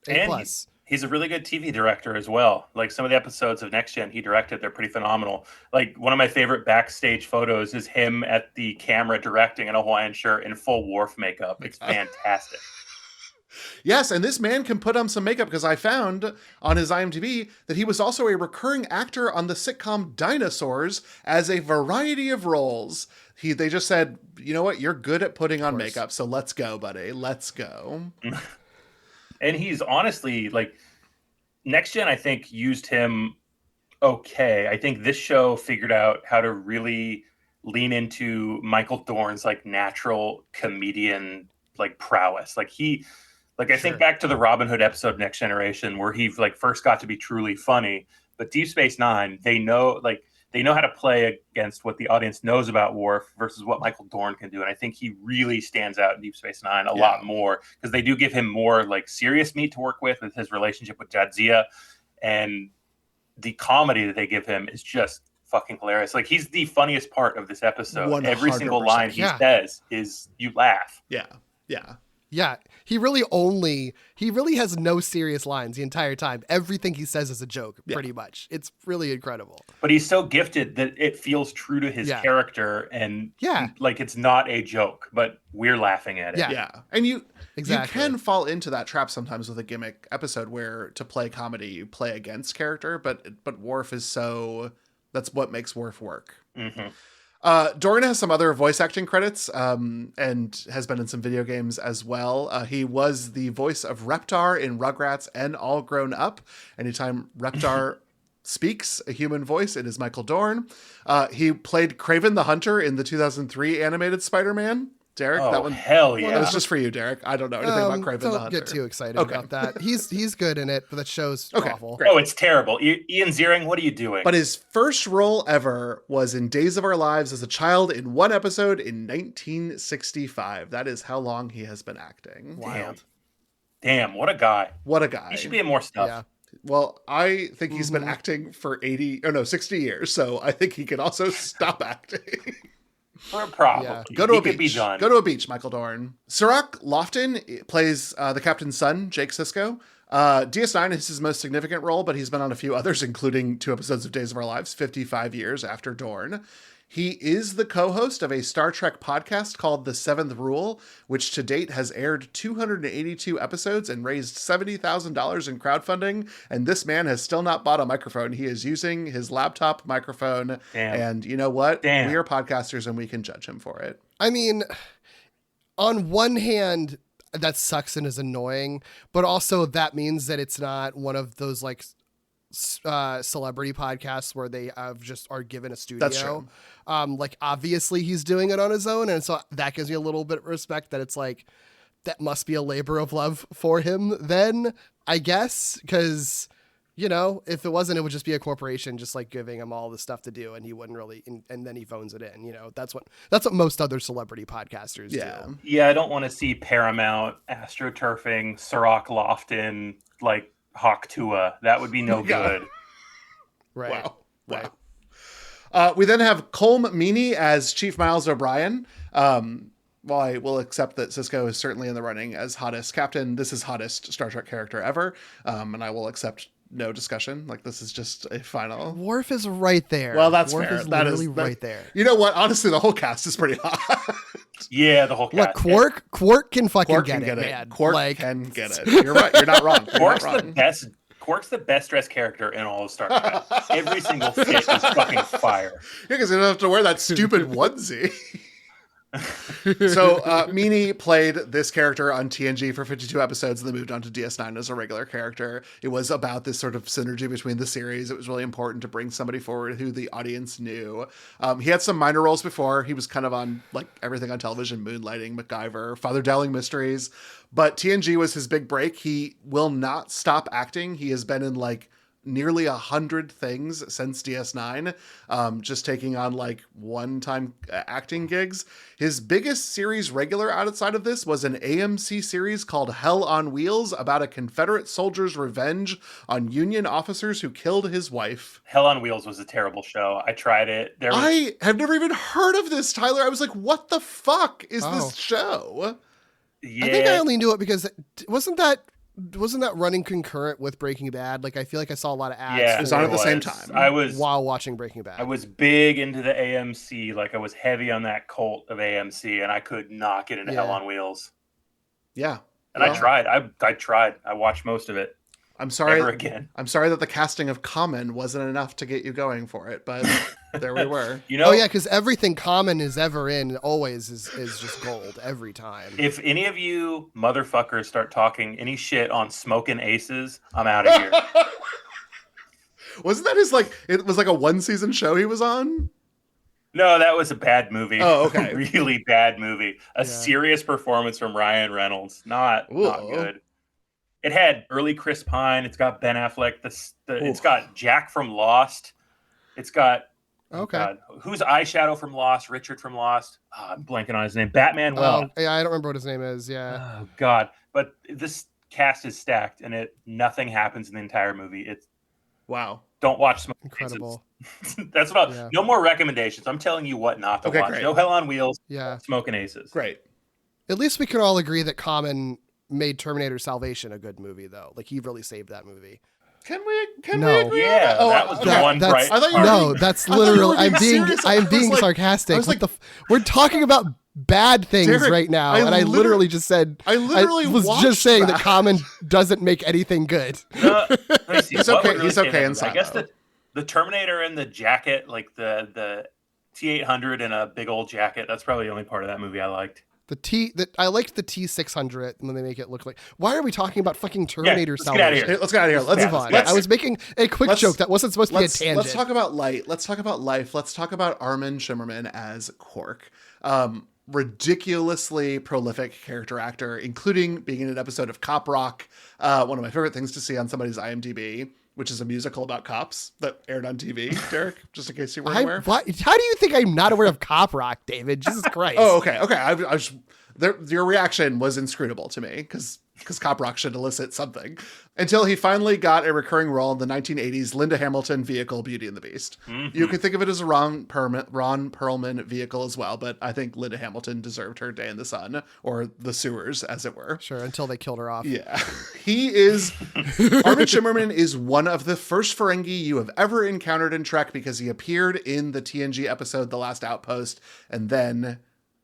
Yeah. A plus. He's a really good TV director as well. Like some of the episodes of Next Gen he directed, they're pretty phenomenal. Like one of my favorite backstage photos is him at the camera directing in a Hawaiian shirt in full Worf makeup. It's fantastic. Yes, and this man can put on some makeup, because I found on his IMDb that he was also a recurring actor on the sitcom Dinosaurs as a variety of roles. They just said, you know what, you're good at putting on makeup, so let's go, buddy. Let's go. And he's honestly, like, Next Gen, I think, used him okay. I think this show figured out how to really lean into Michael Dorn's, like, natural comedian, like, prowess. Like, I think back to the Robin Hood episode, Next Generation, where he, like, first got to be truly funny. But Deep Space Nine, they know, like, they know how to play against what the audience knows about Worf versus what Michael Dorn can do. And I think he really stands out in Deep Space Nine a lot more, because they do give him more like serious meat to work with his relationship with Jadzia, and the comedy that they give him is just fucking hilarious. Like, he's the funniest part of this episode. 100%. Every single line he says is you laugh. Yeah, he really has no serious lines the entire time. Everything he says is a joke, pretty much. It's really incredible. But he's so gifted that it feels true to his character, and like, it's not a joke, but we're laughing at it. And you can fall into that trap sometimes with a gimmick episode where, to play comedy, you play against character, but Worf is so... That's what makes Worf work. Dorn has some other voice acting credits, and has been in some video games as well. He was the voice of Reptar in Rugrats and All Grown Up. Anytime Reptar speaks a human voice, it is Michael Dorn. He played Kraven the Hunter in the 2003 animated Spider-Man. Derek, that one, hell yeah. That was just for you, Derek. I don't know anything about Kraven the Hunter. Don't get too excited about that. He's good in it, but that show's awful. Great. Oh, it's terrible. Ian Ziering, what are you doing? But his first role ever was in Days of Our Lives as a child in one episode in 1965. That is how long he has been acting. Wild. Damn, what a guy. What a guy. He should be in more stuff. Yeah. Well, I think he's been acting for 60 years, so I think he can also stop acting. Probably. Yeah. Go to a beach. Go to a beach, Michael Dorn. Sirach Lofton plays the captain's son, Jake Sisko. DS9 is his most significant role, but he's been on a few others, including 2 episodes of Days of Our Lives, 55 years after Dorn. He is the co-host of a Star Trek podcast called The Seventh Rule, which to date has aired 282 episodes and raised $70,000 in crowdfunding. And this man has still not bought a microphone. He is using his laptop microphone. Damn. And you know what? Damn. We are podcasters and we can judge him for it. I mean, on one hand, that sucks and is annoying, but also that means that it's not one of those like celebrity podcasts where they are given a studio. That's true. Like, obviously he's doing it on his own, and so that gives me a little bit of respect that it's like, that must be a labor of love for him then, I guess, because, you know, if it wasn't, it would just be a corporation just like giving him all the stuff to do, and he wouldn't really, and then he phones it in. You know, that's what most other celebrity podcasters do. Yeah, I don't want to see Paramount astroturfing Sirach Lofton like Hawk Tua. That would be no good. Right. Wow. We then have Colm Meaney as Chief Miles O'Brien. While I will accept that Sisko is certainly in the running as hottest captain, this is hottest Star Trek character ever. And I will accept no discussion. Like, this is just a final. Worf is right there. Well, that's Worf fair. is That literally is right there. You know what? Honestly, the whole cast is pretty hot. Yeah, the whole cast. Look, Quark can fucking Quark get can it, get it. man. Quark can get it. You're right. You're not wrong. Quark's the best dressed character in all of Star Trek. Every single fit is fucking fire. Yeah, because you don't have to wear that stupid onesie. So Meaney played this character on TNG for 52 episodes and then moved on to DS9 as a regular character. It was about this sort of synergy between the series. It was really important to bring somebody forward who the audience knew. He had some minor roles before. He was kind of on like everything on television, Moonlighting, MacGyver, Father Dowling Mysteries. But TNG was his big break. He will not stop acting. He has been in like nearly 100 things since DS9, just taking on like one-time acting gigs. His biggest series regular outside of this was an AMC series called Hell on Wheels about a Confederate soldier's revenge on Union officers who killed his wife. Hell on Wheels was a terrible show. I tried it. I have never even heard of this, Tyler. I was like, what the fuck is this show? Yeah. I think I only knew it because wasn't that running concurrent with Breaking Bad? Like, I feel like I saw a lot of ads. Yeah, it was on at the same time. While watching Breaking Bad. I was big into the AMC. Like, I was heavy on that cult of AMC, and I could not get into Hell on Wheels. Yeah. And I tried. I tried. I watched most of it. I'm sorry. Never again. I'm sorry that the casting of Common wasn't enough to get you going for it, but there we were. You know, oh yeah, because everything Common is ever in always is just gold every time. If any of you motherfuckers start talking any shit on Smoking Aces, I'm out of here. Wasn't that his it was like a 1-season show he was on? No, that was a bad movie. Oh, okay. Really bad movie. A serious performance from Ryan Reynolds. Not good. It had early Chris Pine. It's got Ben Affleck. It's got Jack from Lost. It's got Okay. God. Who's eyeshadow from Lost? Richard from Lost? I'm blanking on his name. Batman. Well, yeah, I don't remember what his name is. Yeah. oh God. But this cast is stacked, and nothing happens in the entire movie. It's Wow. don't watch Smoking Incredible. Aces. That's what. Yeah. No more recommendations. I'm telling you what not to Okay, watch. great. No Hell on Wheels. Yeah. Smoking Aces. Great. At least we can all agree that Common made Terminator Salvation a good movie, though. Like, he really saved that movie. Can we No. agree on Yeah, that? Oh, that was the That- one that's- bright. I thought you were part. No, that's I thought you were literally. being I'm being. serious. I'm I was being like- sarcastic. I was What the? We're talking about bad things Derek, right now, I and I literally just said. I literally was watched just saying that that. Common doesn't make anything good. Let me see, He's what okay- would really he's save okay that inside, movie? I guess though. the Terminator and the jacket, like the T-800 and a big old jacket. That's probably the only part of that movie I liked. I liked the T600 when they make it look like. Why are we talking about fucking Terminator let's get outta Salvation? here. Hey, let's get out of here. Let's Move on. let's- I was making a quick let's- joke that wasn't supposed to be a let's, tangent. let's talk about light. Let's talk about life. Let's talk about Armin Shimmerman as Quark. Ridiculously prolific character actor, including being in an episode of Cop Rock, one of my favorite things to see on somebody's IMDb, which is a musical about cops that aired on TV. Derek, just in case you weren't aware. How do you think I'm not aware of Cop Rock, David? Jesus Christ. Oh, okay. I was your reaction was inscrutable to me because Cop Rock should elicit something. Until he finally got a recurring role in the 1980s Linda Hamilton vehicle Beauty and the Beast. Mm-hmm. You could think of it as a Ron Perlman vehicle as well, but I think Linda Hamilton deserved her day in the sun, or the sewers, as it were. Sure, until they killed her off. Yeah. Armin Shimmerman is one of the first Ferengi you have ever encountered in Trek because he appeared in the TNG episode The Last Outpost, and then,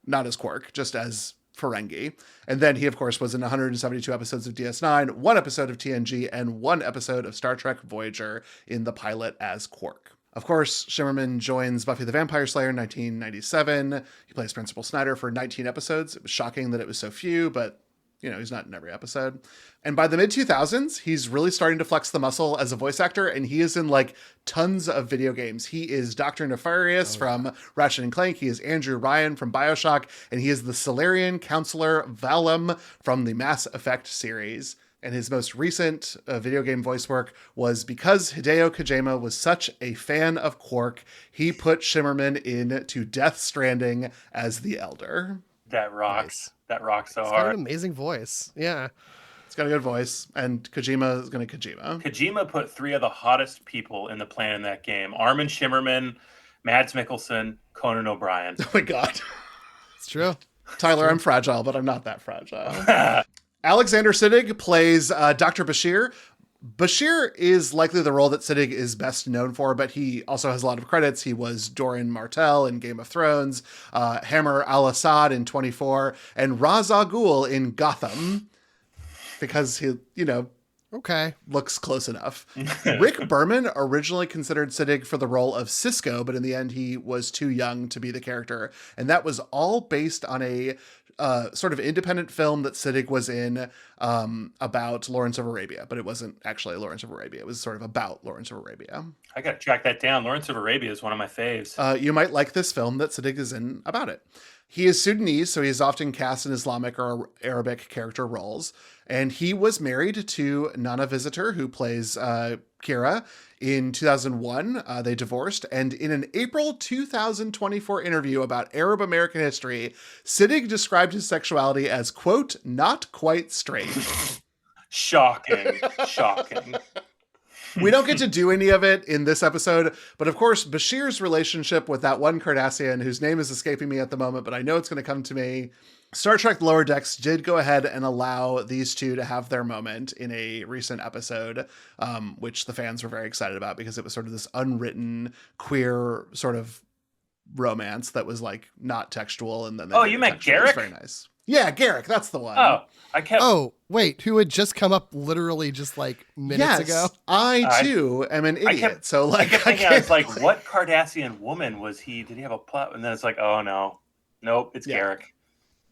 not as Quark, just as Ferengi. And then he, of course, was in 172 episodes of DS9, 1 episode of TNG, and 1 episode of Star Trek Voyager in the pilot as Quark. Of course, Shimmerman joins Buffy the Vampire Slayer in 1997. He plays Principal Snyder for 19 episodes. It was shocking that it was so few, but he's not in every episode. And by the mid-2000s, he's really starting to flex the muscle as a voice actor, and he is in like tons of video games. He is Dr. Nefarious from Ratchet and Clank. He is Andrew Ryan from BioShock, and he is the Solarian counselor Valum from the Mass Effect series. And his most recent video game voice work was because Hideo Kojima was such a fan of Quark, he put Shimmerman into Death Stranding as the Elder. That rocks. Nice. That rocks so It's got hard. an amazing voice. Yeah. It's got a good voice, and Kojima is going to Kojima. Kojima put 3 of the hottest people in the planet in that game: Armin Shimmerman, Mads Mikkelsen, Conan O'Brien. Oh my God. It's true. Tyler, I'm fragile, but I'm not that fragile. Alexander Siddig plays Dr. Bashir. Bashir is likely the role that Siddig is best known for, but he also has a lot of credits. He was Doran Martell in Game of Thrones, Hammer al-Assad in 24, and Ra's al Ghul in Gotham, because he, Okay. looks close enough. Rick Berman originally considered Siddig for the role of Cisco, but in the end he was too young to be the character. And that was all based on a sort of independent film that Siddig was in about Lawrence of Arabia, but it wasn't actually Lawrence of Arabia. It was sort of about Lawrence of Arabia. I got to track that down. Lawrence of Arabia is one of my faves. You might like this film that Siddig is in about it. He is Sudanese, so he is often cast in Islamic or Arabic character roles. And he was married to Nana Visitor, who plays Kira. In 2001, they divorced. And in an April 2024 interview about Arab American history, Siddig described his sexuality as, quote, not quite straight. Shocking. Shocking. We don't get to do any of it in this episode, but of course, Bashir's relationship with that one Cardassian, whose name is escaping me at the moment, but I know it's going to come to me. Star Trek Lower Decks did go ahead and allow these two to have their moment in a recent episode, which the fans were very excited about because it was sort of this unwritten queer sort of romance that was like not textual. And then you meant textual. It was Garrick? very nice. Yeah, Garrick, that's the one. Oh, I kept. Oh, wait, who had just come up literally just like minutes ago? I too am an idiot. I kept thinking, I was like, what Cardassian woman was he? Did he have a plot? And then it's like, oh no, nope, it's Garrick.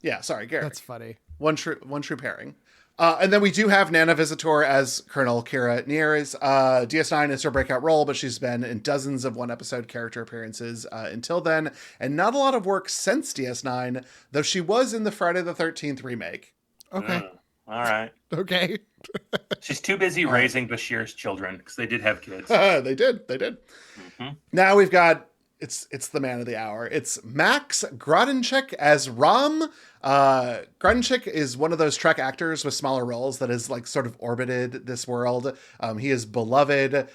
Yeah, sorry, Garrick. That's funny. One true pairing. And then we do have Nana Visitor as Colonel Kira Nieres. DS9 is her breakout role, but she's been in dozens of one-episode character appearances until then, and not a lot of work since DS9, though she was in the Friday the 13th remake. Okay. All right. Okay. She's too busy raising Bashir's children because they did have kids. They did. Mm-hmm. Now we've got it's the man of the hour. It's Max Grodenchik as Rom. Grodenchik is one of those Trek actors with smaller roles that has like sort of orbited this world. He is beloved.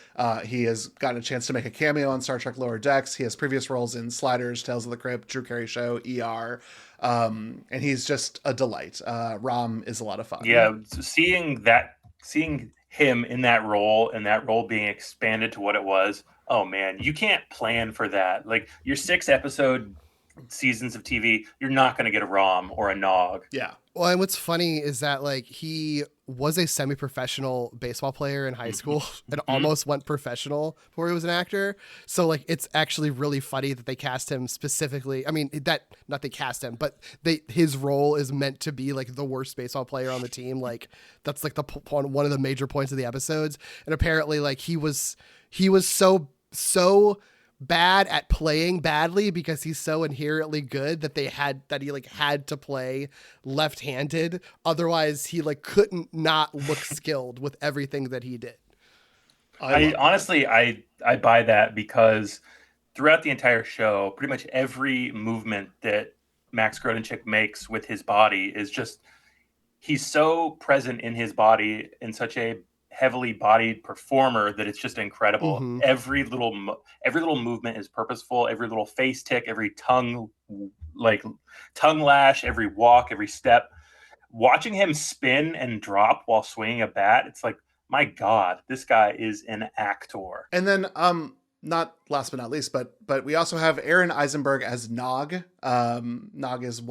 He has gotten a chance to make a cameo on Star Trek Lower Decks. He has previous roles in Sliders, Tales of the Crypt, Drew Carey Show, ER. And he's just a delight. Rom is a lot of fun. Yeah, seeing him in that role and that role being expanded to what it was. Oh man, you can't plan for that. Like your 6-episode seasons of TV, you're not going to get a Rom or a Nog. Yeah. Well, and what's funny is that like he was a semi-professional baseball player in high school and almost went professional before he was an actor. So like it's actually really funny that they cast him specifically. I mean, not they cast him, but his role is meant to be like the worst baseball player on the team. Like that's like one of the major points of the episodes. And apparently like he was so bad at playing badly because he's so inherently good that he had to play left-handed. Otherwise he like couldn't not look skilled with everything that he did. I honestly buy that because throughout the entire show, pretty much every movement that Max Grodenchik makes with his body is just, he's so present in his body in such a heavily bodied performer that it's just incredible. Every little movement is purposeful. Every little face tick, every tongue lash, every walk, every step. Watching him spin and drop while swinging a bat, it's like, my God, this guy is an actor. And then not last but not least, but we also have Aaron Eisenberg as Nog. Nog is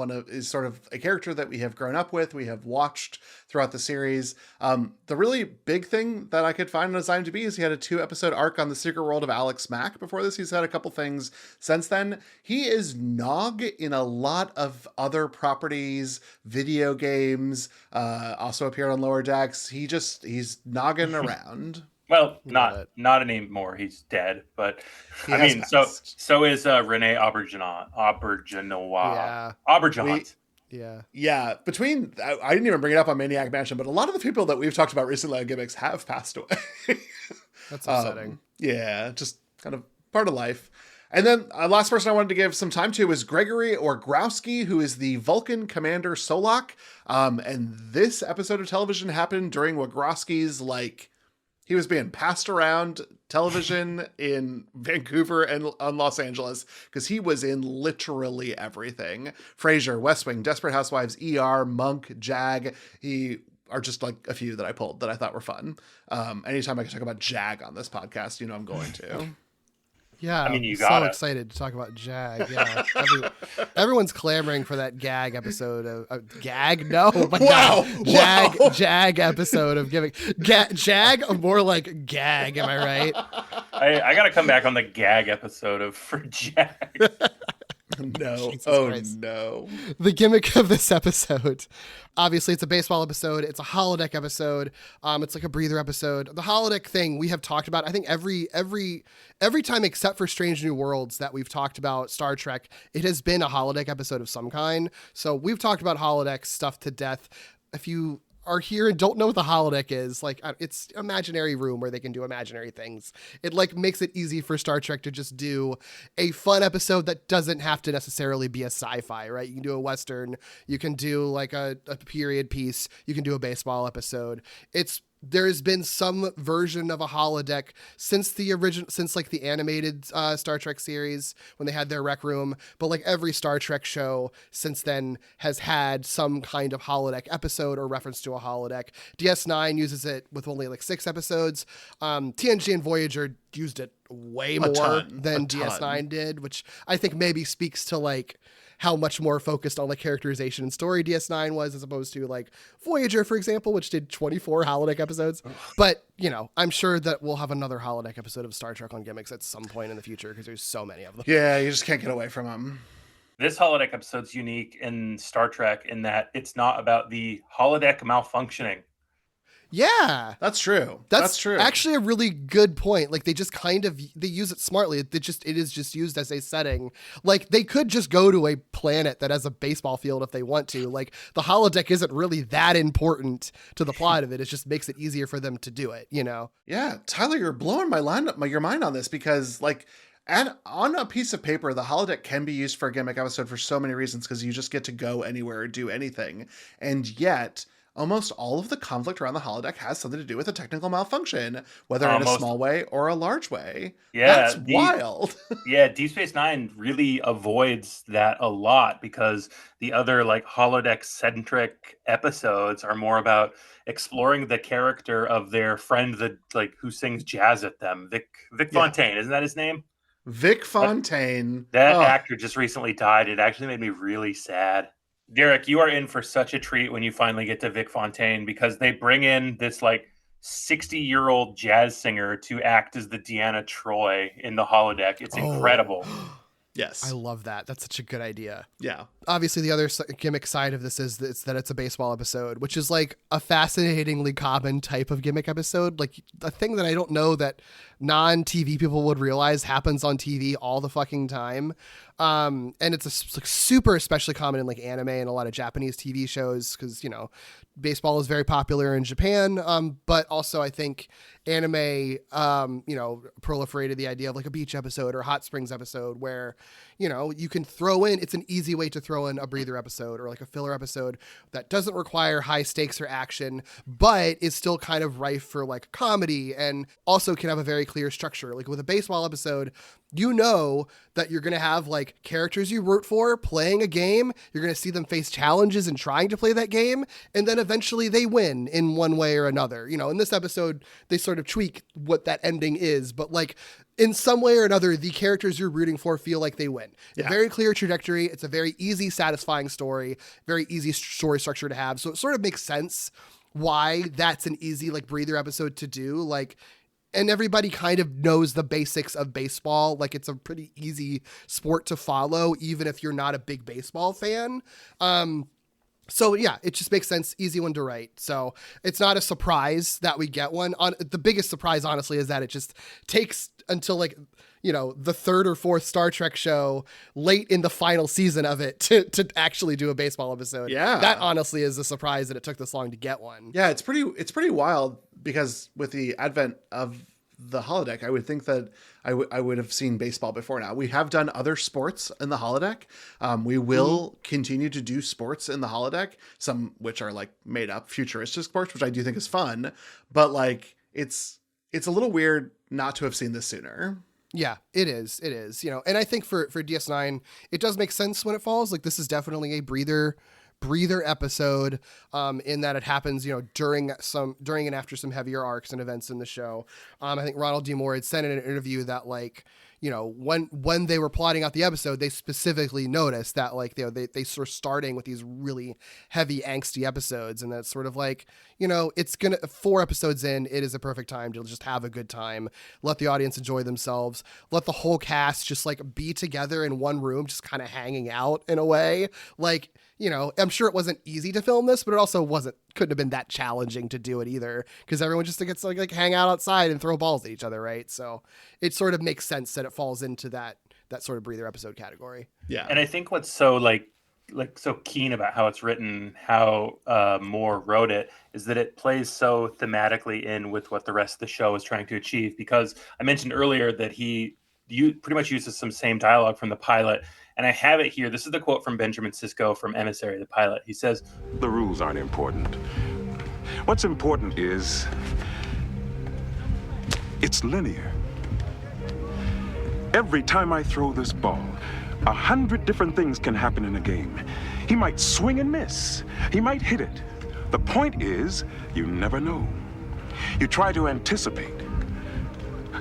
sort of a character that we have grown up with, we have watched throughout the series. The really big thing that I could find on his IMDb is he had a 2-episode arc on the Secret World of Alex Mack. Before this, he's had a couple things since then. He is Nog in a lot of other properties, video games, also appeared on Lower Decks. He's nogging around. Well, not anymore. He's dead. But He I has mean, passed. so is Renee Auberjonois. Yeah. Between I didn't even bring it up on Maniac Mansion, but a lot of the people that we've talked about recently on Gimmicks have passed away. That's upsetting. Yeah, just kind of part of life. And then last person I wanted to give some time to is Gregory Orgrowski, who is the Vulcan Commander Solak. And this episode of television happened during Orgrowski's he was being passed around television in Vancouver and on Los Angeles because he was in literally everything. Frasier, West Wing, Desperate Housewives, ER, Monk, Jag. He are just like a few that I pulled that I thought were fun. Anytime I can talk about Jag on this podcast, I'm going to. Yeah, I mean, you I'm got so it. excited to talk about Jag. Yeah, everyone's clamoring for that Gag episode of Gag. No, my Wow, God. wow. Jag episode of Giving. Jag, more like Gag. Am I right? I got to come back on the gag episode of For Jag. No. Jesus Oh, Christ. no. The gimmick of this episode, obviously it's a baseball episode, it's a holodeck episode, it's like a breather episode. The holodeck thing we have talked about, I think every time except for Strange New Worlds that we've talked about Star Trek, it has been a holodeck episode of some kind. So we've talked about holodeck stuff to death. If you are here and don't know what the holodeck is, it's imaginary room where they can do imaginary things. It makes it easy for Star Trek to just do a fun episode that doesn't have to necessarily be a sci-fi, right? You can do a Western, you can do a period piece, you can do a baseball episode. There's been some version of a holodeck since the animated Star Trek series when they had their rec room. But every Star Trek show since then has had some kind of holodeck episode or reference to a holodeck. DS9 uses it with only 6 episodes. TNG and Voyager used it way more than DS9 did, which I think maybe speaks to how much more focused on characterization and story DS9 was as opposed to Voyager, for example, which did 24 holodeck episodes. But, I'm sure that we'll have another holodeck episode of Star Trek on Gimmicks at some point in the future because there's so many of them. Yeah, you just can't get away from them. This holodeck episode's unique in Star Trek in that it's not about the holodeck malfunctioning. Yeah, that's true. That's true. Actually, a really good point. They just they use it smartly. It is just used as a setting. They could just go to a planet that has a baseball field if they want to. The holodeck isn't really that important to the plot of it. It just makes it easier for them to do it. Yeah, Tyler, you're blowing your mind on this because And on a piece of paper, the holodeck can be used for a gimmick episode for so many reasons, because you just get to go anywhere or do anything. And yet, almost all of the conflict around the holodeck has something to do with a technical malfunction, whether in a small way or a large way. Yeah, That's wild. Yeah, Deep Space Nine really avoids that a lot, because the other like holodeck centric episodes are more about exploring the character of their friend that like who sings jazz at them. Vic Fontaine, isn't that his name? Vic Fontaine. That actor just recently died. It actually made me really sad. Derek, you are in for such a treat when you finally get to Vic Fontaine, because they bring in this like 60-year-old jazz singer to act as the Deanna Troi in the holodeck. It's incredible. Yes. I love that. That's such a good idea. Yeah. Obviously, the other gimmick side of this is that it's a baseball episode, which is like a fascinatingly common type of gimmick episode. Like a thing that I don't know that non-TV people would realize happens on TV all the fucking time. And it's like super especially common in like anime and a lot of Japanese TV shows, because, you know, baseball is very popular in Japan. But also I think anime, you know, proliferated the idea of like a beach episode or hot springs episode where, you know, you can throw in, it's an easy way to throw in a breather episode or like a filler episode that doesn't require high stakes or action, but is still kind of rife for like comedy and also can have a very clear structure. Like with a baseball episode, you know that you're going to have like characters you root for playing a game. You're going to see them face challenges and trying to play that game. And then eventually they win in one way or another. You know, in this episode, they sort of tweak what that ending is, but like in some way or another, the characters you're rooting for feel like they win. Yeah. A very clear trajectory. It's a very easy, satisfying story, very easy story structure to have. So it sort of makes sense why that's an easy like breather episode to do. Like, and everybody kind of knows the basics of baseball. Like it's a pretty easy sport to follow, even if you're not a big baseball fan. So yeah, it just makes sense. Easy one to write. So it's not a surprise that we get one. The biggest surprise, honestly, is that it just takes until like, you know, the third or fourth Star Trek show late in the final season of it to actually do a baseball episode. Yeah. That honestly is a surprise that it took this long to get one. Yeah, it's pretty wild, because with the advent of the holodeck, I would think that I would have seen baseball before now. We have done other sports in the holodeck. We will continue to do sports in the holodeck, some which are like made up futuristic sports, which I do think is fun, but like it's a little weird not to have seen this sooner. Yeah, it is. It is, you know, and I think for DS9, it does make sense when it falls. Like this is definitely a breather episode, in that it happens, you know, during and after some heavier arcs and events in the show. I think Ronald D. Moore had said in an interview that like, you know, when they were plotting out the episode, they specifically noticed that like, you know, they sort of starting with these really heavy angsty episodes, and that's sort of like, you know, it's 4 episodes in, it is a perfect time to just have a good time, let the audience enjoy themselves, let the whole cast just like be together in one room, just kind of hanging out in a way. Like, you know, I'm sure it wasn't easy to film this, but it also couldn't have been that challenging to do it either, because everyone just gets to like hang out outside and throw balls at each other, right? So it sort of makes sense that it falls into that sort of breather episode category. Yeah. And I think what's so like so keen about how it's written, how Moore wrote it, is that it plays so thematically in with what the rest of the show is trying to achieve. Because I mentioned earlier that you pretty much uses some same dialogue from the pilot. And I have it here. This is the quote from Benjamin Sisko from Emissary, the pilot. He says, "The rules aren't important. What's important is it's linear. Every time I throw this ball, 100 different things can happen in a game. He might swing and miss. He might hit it. The point is, you never know. You try to anticipate.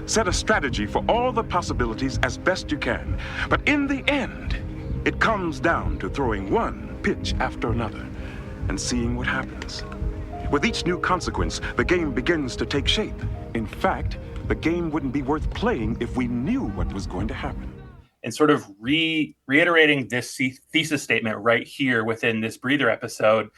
Set a strategy for all the possibilities as best you can. But in the end, it comes down to throwing one pitch after another and seeing what happens. With each new consequence, the game begins to take shape. In fact, the game wouldn't be worth playing if we knew what was going to happen." And sort of reiterating this thesis statement right here within this breather episode,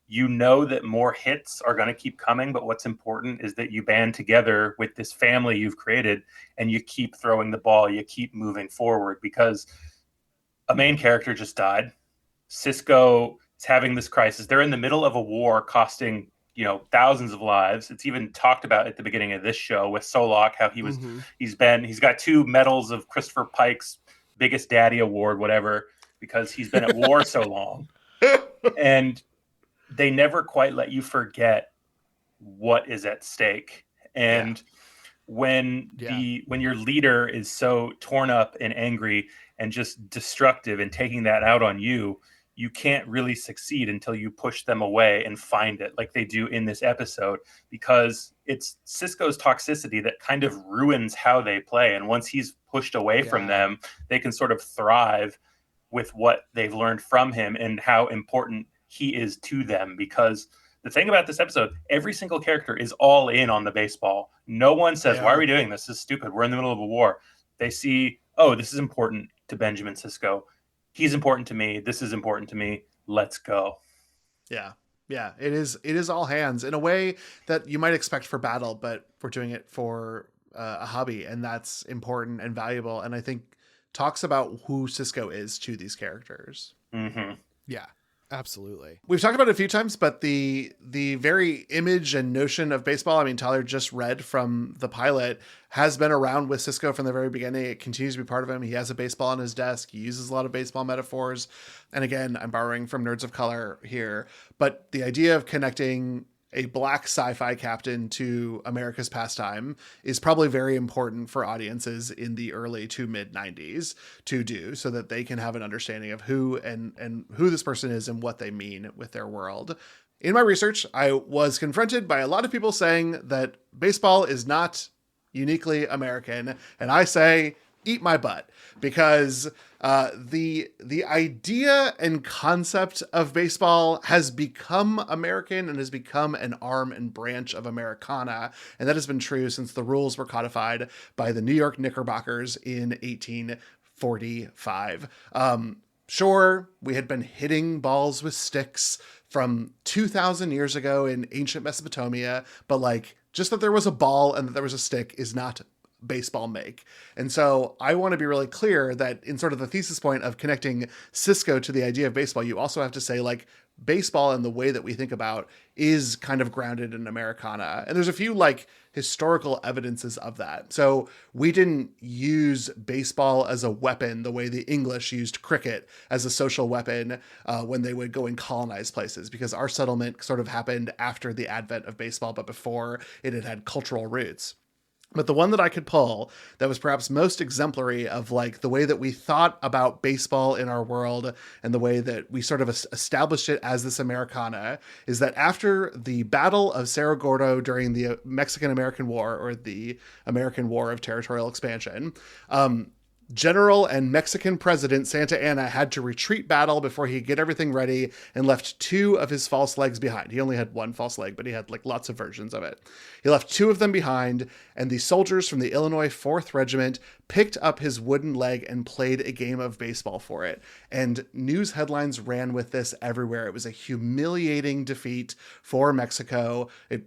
you know that more hits are going to keep coming, but what's important is that you band together with this family you've created and you keep throwing the ball, you keep moving forward, because a main character just died. Sisko is having this crisis. They're in the middle of a war costing thousands of lives. It's even talked about at the beginning of this show with Solok, how he's got 2 medals of Christopher Pike's biggest daddy award, whatever, because he's been at war so long. And they never quite let you forget what is at stake. And when your leader is so torn up and angry and just destructive and taking that out on you, you can't really succeed until you push them away and find it, like they do in this episode, because it's Sisko's toxicity that kind of ruins how they play. And once he's pushed away from them, they can sort of thrive with what they've learned from him and how important he is to them. Because the thing about this episode, every single character is all in on the baseball. No one says, why are we doing this? This is stupid. We're in the middle of a war. They see, oh, this is important to Benjamin Sisko. He's important to me. This is important to me. Let's go. Yeah. Yeah. It is all hands in a way that you might expect for battle, but we're doing it for a hobby, and that's important and valuable. And I think talks about who Sisko is to these characters. Mm-hmm. Yeah. Absolutely. We've talked about it a few times, but the very image and notion of baseball, I mean, Tyler just read from the pilot, has been around with Sisko from the very beginning. It continues to be part of him. He has a baseball on his desk. He uses a lot of baseball metaphors. And again, I'm borrowing from Nerds of Color here, but the idea of connecting a black sci-fi captain to America's pastime is probably very important for audiences in the early to mid 90s to do, so that they can have an understanding of who and who this person is and what they mean with their world. In my research, I was confronted by a lot of people saying that baseball is not uniquely American. And I say, eat my butt, because the idea and concept of baseball has become American and has become an arm and branch of Americana. And that has been true since the rules were codified by the New York Knickerbockers in 1845. Sure, we had been hitting balls with sticks from 2,000 years ago in ancient Mesopotamia, but like, just that there was a ball and that there was a stick is not baseball make. And so I want to be really clear that in sort of the thesis point of connecting Sisko to the idea of baseball, you also have to say, like, baseball and the way that we think about is kind of grounded in Americana. And there's a few like historical evidences of that. So we didn't use baseball as a weapon the way the English used cricket as a social weapon when they would go and colonize places, because our settlement sort of happened after the advent of baseball, but before it had cultural roots. But the one that I could pull that was perhaps most exemplary of like the way that we thought about baseball in our world and the way that we sort of established it as this Americana is that after the Battle of Cerro Gordo during the Mexican-American War, or the American War of Territorial Expansion, General and Mexican President Santa Anna had to retreat battle before he could get everything ready, and left 2 of his false legs behind. He only had 1 false leg, but he had like lots of versions of it. He left 2 of them behind, and the soldiers from the Illinois 4th Regiment picked up his wooden leg and played a game of baseball for it. And news headlines ran with this everywhere. It was a humiliating defeat for Mexico. It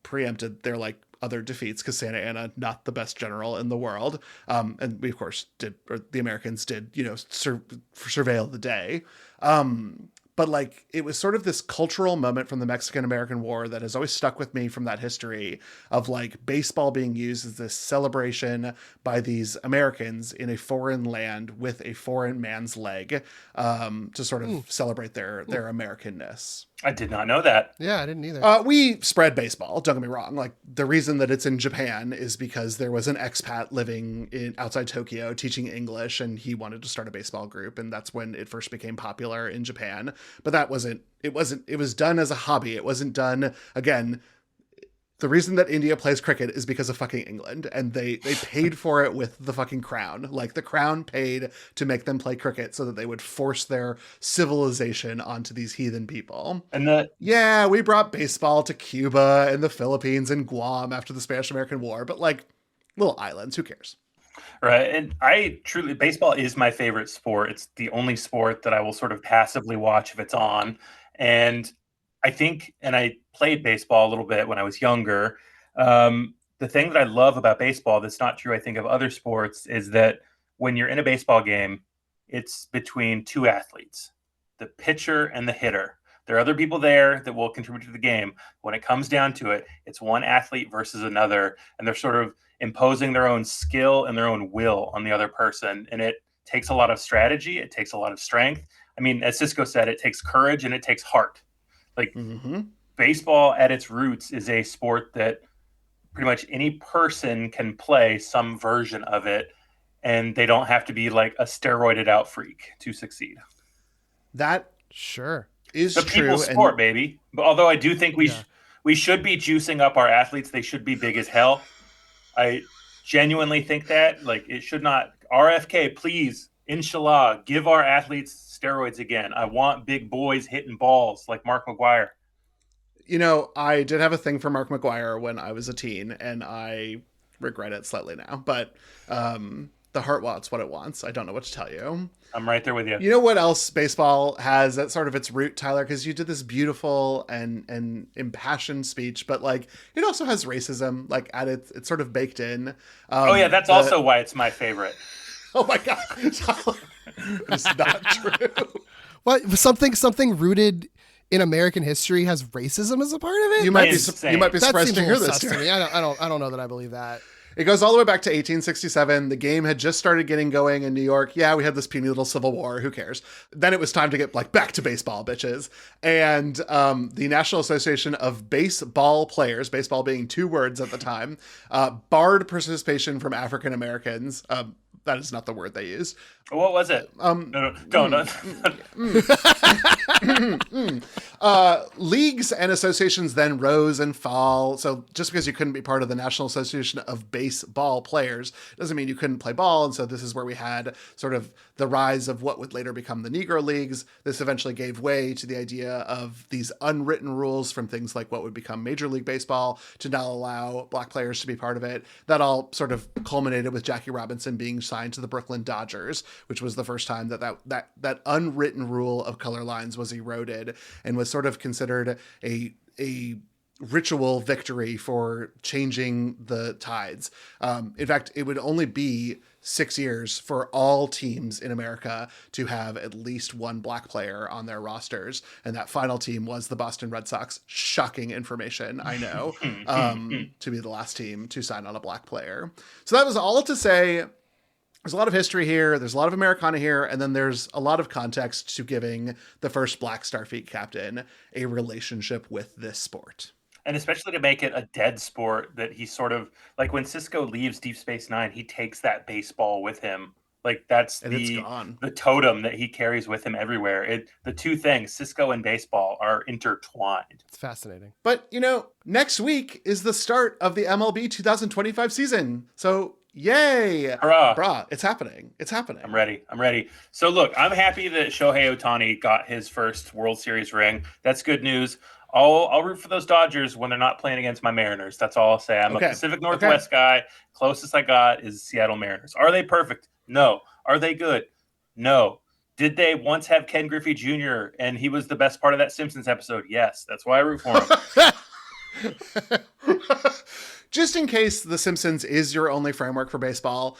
preempted their like other defeats, because Santa Anna, not the best general in the world. And we, of course, did, or the Americans did, surveil the day. But like, it was sort of this cultural moment from the Mexican-American War that has always stuck with me from that history of like baseball being used as this celebration by these Americans in a foreign land with a foreign man's leg, to sort of celebrate their Americanness. I did not know that. Yeah, I didn't either. We spread baseball, don't get me wrong. Like, the reason that it's in Japan is because there was an expat living outside Tokyo teaching English, and he wanted to start a baseball group, and that's when it first became popular in Japan. But it was done as a hobby. It wasn't done, again, the reason that India plays cricket is because of fucking England, and they paid for it with the fucking crown. Like, the crown paid to make them play cricket so that they would force their civilization onto these heathen people. And we brought baseball to Cuba and the Philippines and Guam after the Spanish-American War, but like, little islands, who cares? Right. And baseball is my favorite sport. It's the only sport that I will sort of passively watch if it's on. And I think, and I played baseball a little bit when I was younger. The thing that I love about baseball that's not true, I think, of other sports is that when you're in a baseball game, it's between 2 athletes, the pitcher and the hitter. There are other people there that will contribute to the game. When it comes down to it, it's one athlete versus another, and they're sort of imposing their own skill and their own will on the other person. And it takes a lot of strategy. It takes a lot of strength. I mean, as Cisco said, it takes courage and it takes heart. Like baseball at its roots is a sport that pretty much any person can play some version of it, and they don't have to be like a steroided out freak to succeed. That sure is the true. people's sport, baby. But although I do think we should be juicing up our athletes, they should be big as hell. I genuinely think that. Like, it should not. RFK, please, inshallah, give our athletes steroids again. I want big boys hitting balls like Mark McGwire. You know, I did have a thing for Mark McGwire when I was a teen, and I regret it slightly now. But the heart wants what it wants. I don't know what to tell you. I'm right there with you. You know what else baseball has at sort of its root, Tyler? Because you did this beautiful and impassioned speech, but like it also has racism, like at it's sort of baked in. Oh yeah, that's also why it's my favorite. Oh my God, Tyler, it's not true. What something rooted in American history has racism as a part of it? You might be surprised to hear this. To me. I don't know that I believe that. It goes all the way back to 1867. The game had just started getting going in New York. Yeah, we had this puny little civil war. Who cares? Then it was time to get like back to baseball, bitches. And the National Association of Baseball Players, baseball being two words at the time, barred participation from African Americans. That is not the word they used. What was it? Leagues and associations then rose and fall. So just because you couldn't be part of the National Association of Baseball Players doesn't mean you couldn't play ball. And so this is where we had sort of the rise of what would later become the Negro Leagues. This eventually gave way to the idea of these unwritten rules from things like what would become Major League Baseball to now allow black players to be part of it. That all sort of culminated with Jackie Robinson being signed to the Brooklyn Dodgers, which was the first time that unwritten rule of color lines was eroded and was sort of considered a ritual victory for changing the tides. In fact, it would only be 6 years for all teams in America to have at least one black player on their rosters. And that final team was the Boston Red Sox. Shocking information, I know, to be the last team to sign on a black player. So that was all to say, there's a lot of history here. There's a lot of Americana here. And then there's a lot of context to giving the first black Starfleet captain a relationship with this sport. And especially to make it a dead sport that he sort of, like when Cisco leaves Deep Space Nine, he takes that baseball with him. Like that's the totem that he carries with him everywhere. The two things, Cisco and baseball, are intertwined. It's fascinating. But, you know, next week is the start of the MLB 2025 season. So yay! Hurrah! Brah, it's happening. It's happening. I'm ready. So look, I'm happy that Shohei Ohtani got his first World Series ring. That's good news. I'll root for those Dodgers when they're not playing against my Mariners. That's all I'll say. I'm a Pacific Northwest guy. Closest I got is Seattle Mariners. Are they perfect? No. Are they good? No. Did they once have Ken Griffey Jr. and he was the best part of that Simpsons episode? Yes. That's why I root for him. Just in case The Simpsons is your only framework for baseball,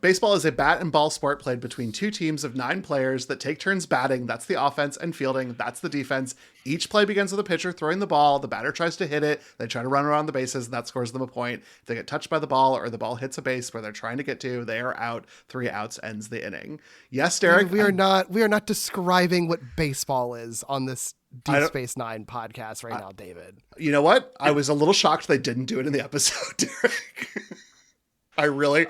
baseball is a bat and ball sport played between two teams of 9 players that take turns batting. That's the offense, and fielding. That's the defense. Each play begins with a pitcher throwing the ball. The batter tries to hit it. They try to run around the bases, and that scores them a point. If they get touched by the ball or the ball hits a base where they're trying to get to, they are out. 3 outs ends the inning. Yes, Derek? We are not describing what baseball is on this Deep Space Nine podcast right now, David. You know what? I was a little shocked they didn't do it in the episode, Derek. I really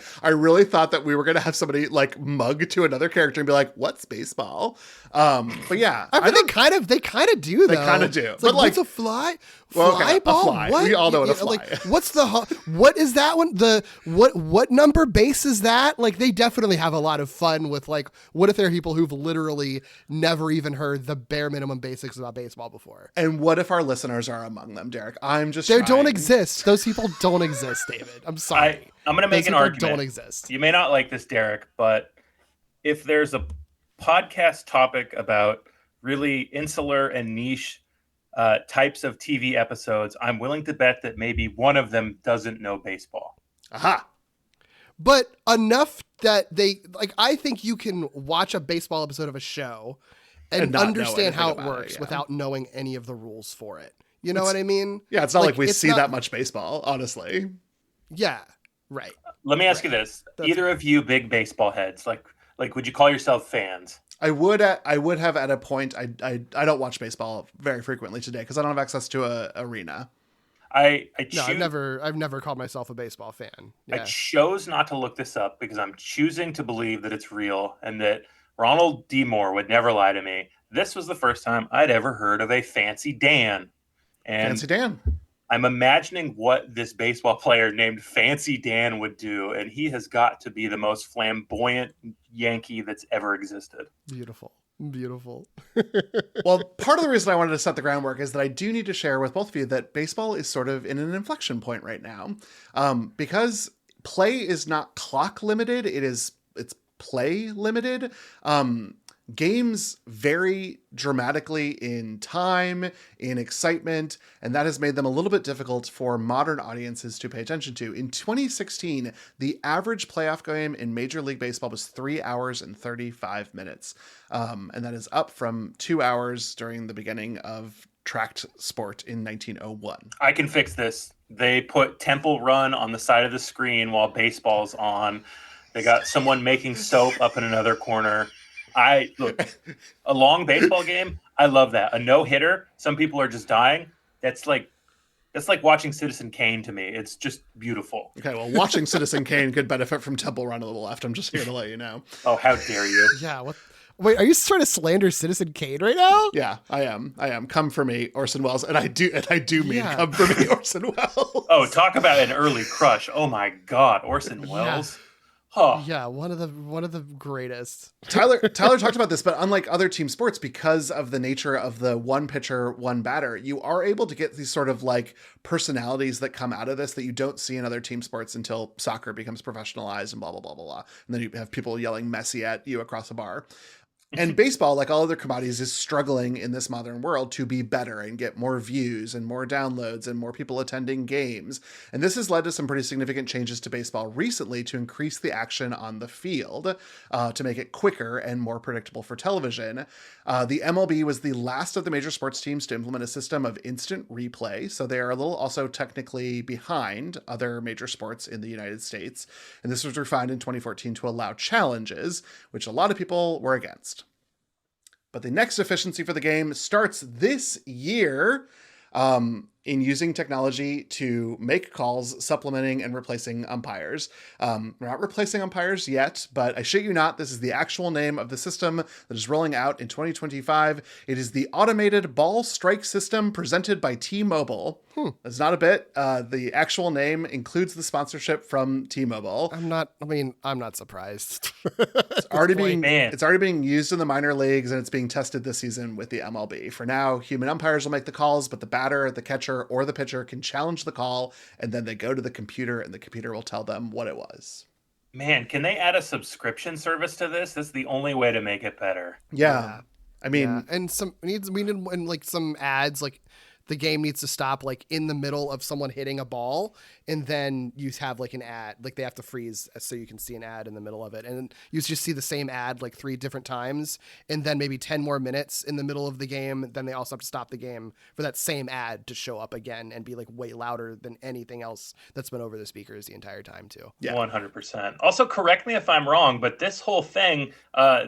thought that we were going to have somebody like mug to another character and be like, "What's baseball?" But yeah, I mean, they kind of do. They kind of do. It's but like, what's a fly? Fly ball? A fly. What? We all know what a fly. Like, what is that one? What number base is that? Like, they definitely have a lot of fun with like, what if there are people who've literally never even heard the bare minimum basics about baseball before? And what if our listeners are among them, Derek? I'm just they don't exist. Those people don't exist, David. I'm sorry. I'm going to make an argument. Don't exist. You may not like this, Derek, but if there's a podcast topic about really insular and niche types of TV episodes, I'm willing to bet that maybe one of them doesn't know baseball. Aha. But enough that I think you can watch a baseball episode of a show and not know understand how it anything about works yeah. without knowing any of the rules for it. You know what I mean? Yeah, it's not like we it's see not- that much baseball, honestly. Yeah, right. Let me ask you this: either of you big baseball heads, like would you call yourself fans? I would have at a point. I don't watch baseball very frequently today because I don't have access to a arena. No, I've never called myself a baseball fan. I Yeah. chose not to look this up because I'm choosing to believe that it's real and that Ronald D. Moore would never lie to me. This was the first time I'd ever heard of a Fancy Dan. And Fancy Dan. I'm imagining what this baseball player named Fancy Dan would do, and he has got to be the most flamboyant Yankee that's ever existed. Beautiful. Well, part of the reason I wanted to set the groundwork is that I do need to share with both of you that baseball is sort of in an inflection point right now, because play is not clock limited; it's play limited. Games vary dramatically in time, in excitement, and that has made them a little bit difficult for modern audiences to pay attention to. In 2016, the average playoff game in Major League Baseball was 3 hours and 35 minutes. And that is up from 2 hours during the beginning of tracked sport in 1901. I can fix this. They put Temple Run on the side of the screen while baseball's on. They got someone making soap up in another corner. Look, a long baseball game, I love that. A no-hitter, some people are just dying. That's like watching Citizen Kane to me. It's just beautiful. Okay, well, watching Citizen Kane could benefit from Temple Run a little left. I'm just here to let you know. Oh, how dare you. Yeah, what? Wait, are you trying to slander Citizen Kane right now? Yeah, I am. Come for me, Orson Welles, and I do mean come for me, Orson Welles. Oh, talk about an early crush. Oh my God, Orson Welles. Yeah. Huh. Yeah, one of the greatest. Tyler talked about this, but unlike other team sports, because of the nature of the one pitcher, one batter, you are able to get these sort of like personalities that come out of this that you don't see in other team sports until soccer becomes professionalized and blah, blah, blah, blah, blah. And then you have people yelling Messi at you across a bar. And baseball, like all other commodities, is struggling in this modern world to be better and get more views and more downloads and more people attending games. And this has led to some pretty significant changes to baseball recently to increase the action on the field, to make it quicker and more predictable for television. The MLB was the last of the major sports teams to implement a system of instant replay, so they are a little also technically behind other major sports in the United States. And this was refined in 2014 to allow challenges, which a lot of people were against. But the next efficiency for the game starts this year, in using technology to make calls, supplementing and replacing umpires. We're not replacing umpires yet, but I shit you not, this is the actual name of the system that is rolling out in 2025. It is the Automated Ball Strike System presented by T-Mobile. That's not a bit. The actual name includes the sponsorship from T-Mobile. I'm not surprised. It's already being used in the minor leagues, and it's being tested this season with the MLB. For now, human umpires will make the calls, but the batter, the catcher, or the pitcher can challenge the call, and then they go to the computer, and the computer will tell them what it was. Man, can they add a subscription service to this? That's the only way to make it better. Yeah. I mean, and we need like some ads, like the game needs to stop like in the middle of someone hitting a ball, and then you have like an ad, like they have to freeze so you can see an ad in the middle of it, and you just see the same ad like 3 different times, and then maybe 10 more minutes in the middle of the game, then they also have to stop the game for that same ad to show up again and be like way louder than anything else that's been over the speakers the entire time too. Yeah. 100%. Also, correct me if I'm wrong, but this whole thing,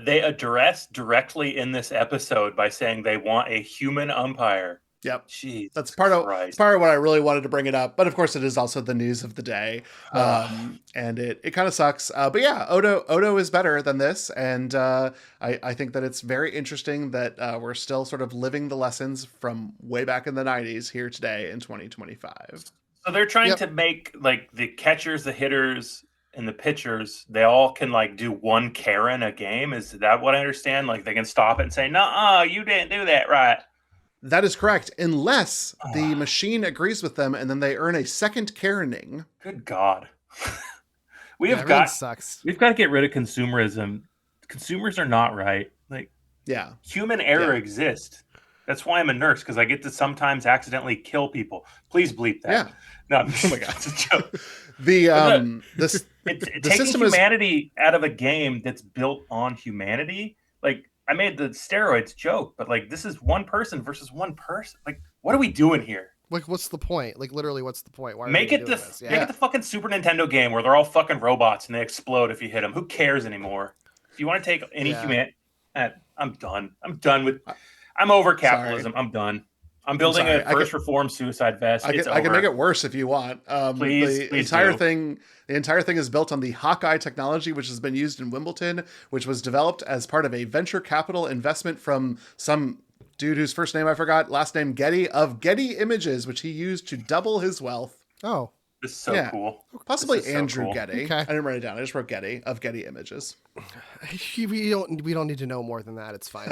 they address directly in this episode by saying they want a human umpire. Yep. Jeez, that's part of what I really wanted to bring it up. But of course, it is also the news of the day. And it kind of sucks. But yeah, Odo is better than this. And I think that it's very interesting that we're still sort of living the lessons from way back in the 90s here today in 2025. So they're trying to make like the catchers, the hitters, and the pitchers, they all can like do one Karen a game. Is that what I understand? Like they can stop it and say, "No, you didn't do that right." That is correct, unless the machine agrees with them, and then they earn a second Karening. Good God, we've got to get rid of consumerism. Consumers are not right. Like, human error exists. That's why I'm a nurse, because I get to sometimes accidentally kill people. Please bleep that. Yeah. No, oh my God, it's a joke. Taking humanity out of a game that's built on humanity, like. I made the steroids joke, but like this is one person versus one person. Like, what are we doing here? Like, what's the point? Like, literally, what's the point? Why are Make we it doing the this? make it the fucking Super Nintendo game where they're all fucking robots and they explode if you hit them. Who cares anymore? If you want to take any I'm done. I'm over capitalism. Sorry. I'm done. I'm building a first reform suicide vest. I can make it worse if you want. Please the entire do. thing. The entire thing is built on the Hawkeye technology, which has been used in Wimbledon, which was developed as part of a venture capital investment from some dude whose first name I forgot, last name Getty, of Getty Images, which he used to double his wealth. Oh, this is so cool. Possibly Andrew Getty. Okay. I didn't write it down. I just wrote Getty, of Getty Images. We don't need to know more than that. It's fine.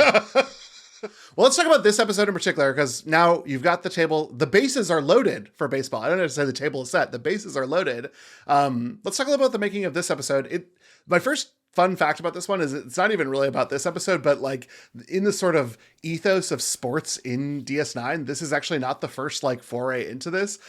Well, let's talk about this episode in particular, because now you've got the table. The bases are loaded for baseball. I don't know how to say the table is set. The bases are loaded. Let's talk a little about the making of this episode. My first fun fact about this one is it's not even really about this episode, but like in the sort of ethos of sports in DS9, this is actually not the first like foray into this.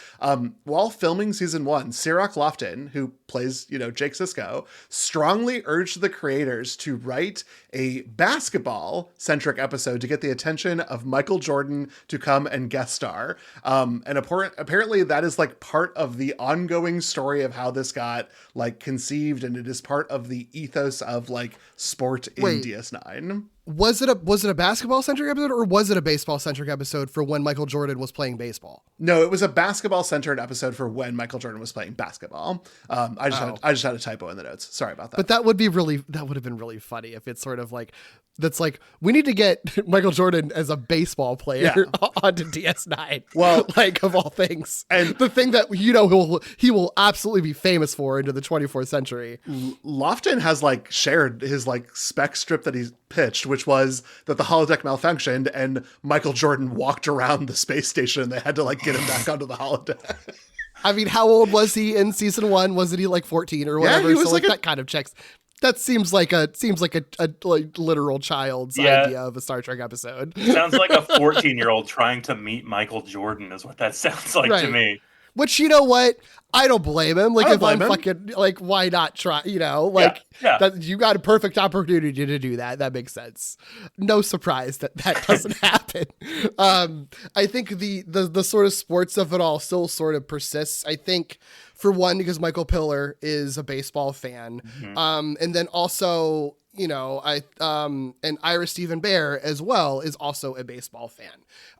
While filming season 1, Cirroc Lofton, who plays, Jake Sisko, strongly urged the creators to write a basketball centric episode to get the attention of Michael Jordan to come and guest star. And apparently that is like part of the ongoing story of how this got like conceived. And it is part of the ethos of like sport in DS9. Was it a basketball centric episode or was it a baseball centric episode for when Michael Jordan was playing baseball? No, it was a basketball centered episode for when Michael Jordan was playing basketball. I just had a typo in the notes. Sorry about that. But that would have been really funny if it's sort of like, that's like, we need to get Michael Jordan as a baseball player onto DS9. Well, like of all things, and the thing that he will absolutely be famous for into the 24th century. Lofton has like shared his like spec strip that he's pitched, which was that the holodeck malfunctioned and Michael Jordan walked around the space station and they had to like get him back onto the holodeck. I mean, how old was he in season 1? Wasn't he like 14 or whatever? Yeah, he was so like that kind of checks. That seems like a like literal child's idea of a Star Trek episode. Sounds like a 14-year-old trying to meet Michael Jordan is what that sounds like to me. Which, you know what? I don't blame him. Like, if I'm fucking, like, why not try, Like, that you got a perfect opportunity to do that. That makes sense. No surprise that doesn't happen. I think the sort of sports of it all still sort of persists. I think, for one, because Michael Piller is a baseball fan. Mm-hmm. And then also, and Ira Stephen Bear as well is also a baseball fan.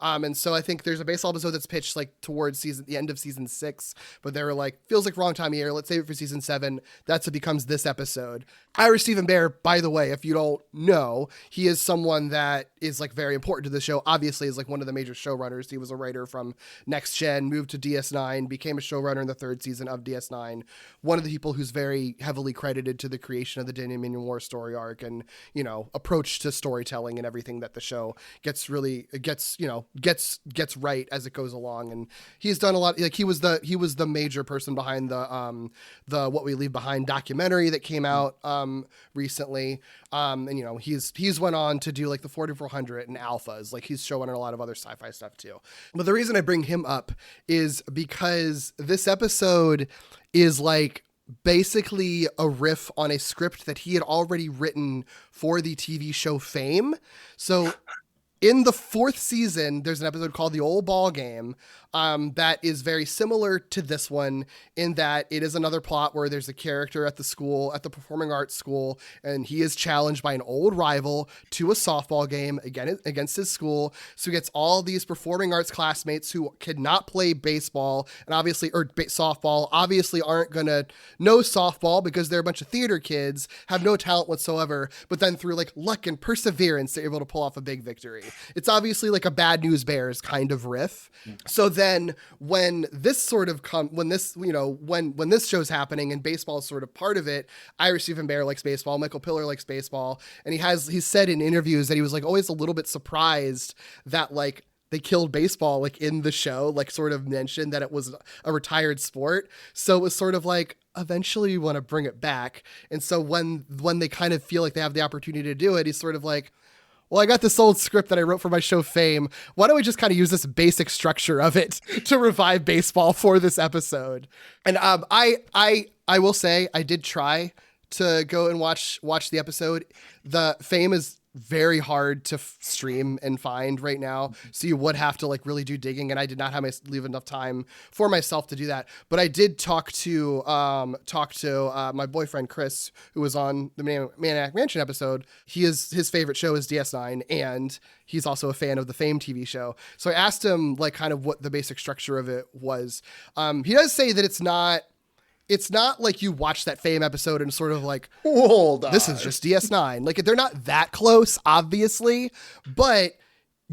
And so I think there's a baseball episode that's pitched like towards the end of season 6, but they were like, feels like wrong time of year. Let's save it for season 7. That's what becomes this episode. Ira Stephen Bear, by the way, if you don't know, he is someone that is like very important to the show. Obviously is like one of the major showrunners. He was a writer from Next Gen, moved to DS9, became a showrunner in the 3rd season of DS9. One of the people who's very heavily credited to the creation of the Dominion War story arc and, approach to storytelling and everything that the show gets right as it goes along. And he's done a lot. Like he was the major person behind the What We Leave Behind documentary that came out recently. And he's went on to do like the 4400 and Alphas. Like he's showing a lot of other sci-fi stuff too. But the reason I bring him up is because this episode is like basically a riff on a script that he had already written for the TV show Fame. So in the 4th season, there's an episode called The Old Ball Game that is very similar to this one in that it is another plot where there's a character at the performing arts school, and he is challenged by an old rival to a softball game against his school. So he gets all these performing arts classmates who cannot play baseball and softball, obviously aren't going to know softball because they're a bunch of theater kids, have no talent whatsoever, but then through like luck and perseverance, they're able to pull off a big victory. It's obviously like a Bad News Bears kind of riff. So then when this sort of when this show's happening and baseball is sort of part of it, Ira Stephen Bear likes baseball, Michael Piller likes baseball, and he's said in interviews that he was like always a little bit surprised that like they killed baseball like in the show, like sort of mentioned that it was a retired sport. So it was sort of like, eventually we want to bring it back. And so when they kind of feel like they have the opportunity to do it, he's sort of like, well, I got this old script that I wrote for my show Fame. Why don't we just kind of use this basic structure of it to revive baseball for this episode? And I will say I did try to go and watch the episode. The Fame is very hard to stream and find right now. So you would have to like really do digging, and I did not leave enough time for myself to do that. But I did talk to my boyfriend Chris, who was on the Maniac Mansion episode. His favorite show is DS9, and he's also a fan of the Fame TV show. So I asked him like kind of what the basic structure of it was. He does say that it's not like you watch that Fame episode and sort of like, hold on, this is just DS9. Like they're not that close, obviously, but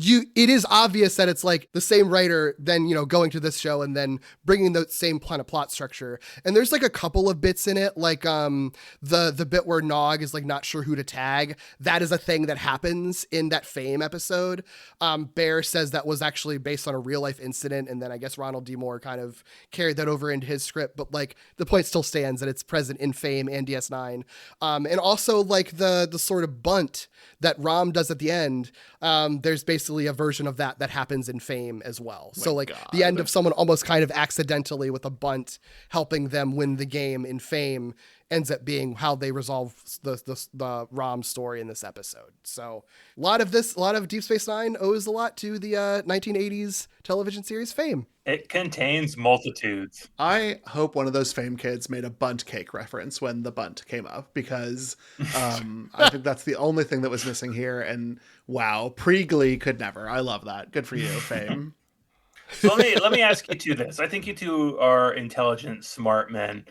it is obvious that it's like the same writer then, going to this show and then bringing the same kind of plot structure. And there's like a couple of bits in it, like the bit where Nog is like not sure who to tag. That is a thing that happens in that Fame episode. Bear says that was actually based on a real life incident, and then I guess Ronald D. Moore kind of carried that over into his script. But like the point still stands that it's present in Fame and DS9. And also like the sort of bunt that Rom does at the end. There's basically a version of that happens in Fame as well. So like the end of someone almost kind of accidentally with a bunt helping them win the game in Fame ends up being how they resolve the Rom story in this episode. So a lot of Deep Space Nine owes a lot to the 1980s television series Fame. It contains multitudes. I hope one of those Fame kids made a bunt cake reference when the bunt came up, because I think that's the only thing that was missing here. And wow, pre-Glee could never. I love that. Good for you, Fame. So let me ask you two this. I think you two are intelligent, smart men.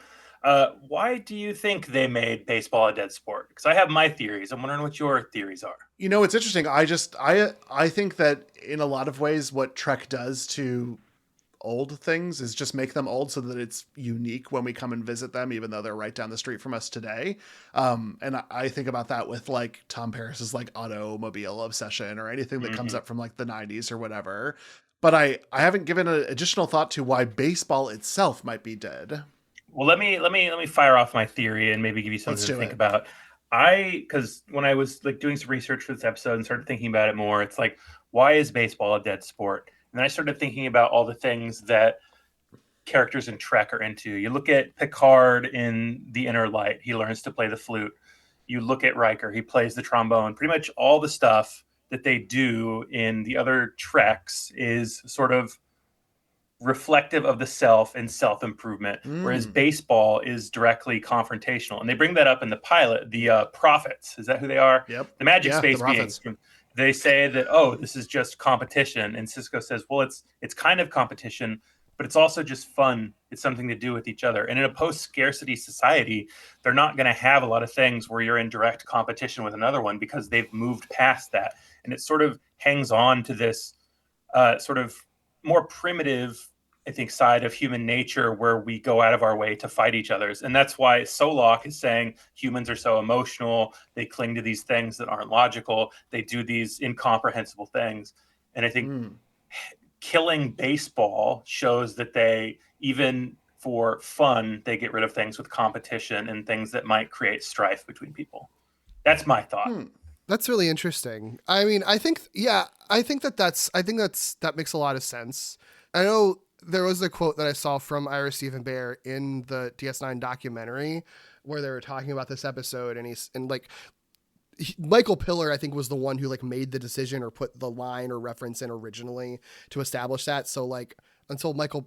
Why do you think they made baseball a dead sport? Because I have my theories. I'm wondering what your theories are. It's interesting. I think that in a lot of ways, what Trek does to old things is just make them old so that it's unique when we come and visit them, even though they're right down the street from us today. And I think about that with like Tom Paris's like automobile obsession or anything that comes up from like the 90s or whatever. But I haven't given an additional thought to why baseball itself might be dead. Well, let me fire off my theory and maybe give you something to think about. Because when I was like doing some research for this episode and started thinking about it more, it's like, why is baseball a dead sport? And then I started thinking about all the things that characters in Trek are into. You look at Picard in The Inner Light, he learns to play the flute. You look at Riker, he plays the trombone. Pretty much all the stuff that they do in the other Treks is sort of reflective of the self and self-improvement, whereas baseball is directly confrontational. And they bring that up in the pilot, the Prophets. Is that who they are? Yep. The magic space beings. They say that, this is just competition. And Sisko says, well, it's kind of competition, but it's also just fun. It's something to do with each other. And in a post-scarcity society, they're not going to have a lot of things where you're in direct competition with another one because they've moved past that. And it sort of hangs on to this sort of more primitive, I think, side of human nature where we go out of our way to fight each other. And that's why Solok is saying humans are so emotional. They cling to these things that aren't logical. They do these incomprehensible things. And I think killing baseball shows that they, even for fun, they get rid of things with competition and things that might create strife between people. That's my thought. That's really interesting. I mean, I think that makes a lot of sense. I know there was a quote that I saw from Ira Stephen Bear in the DS9 documentary where they were talking about this episode, and Michael Piller, I think, was the one who like made the decision or put the line or reference in originally to establish that. So like until Michael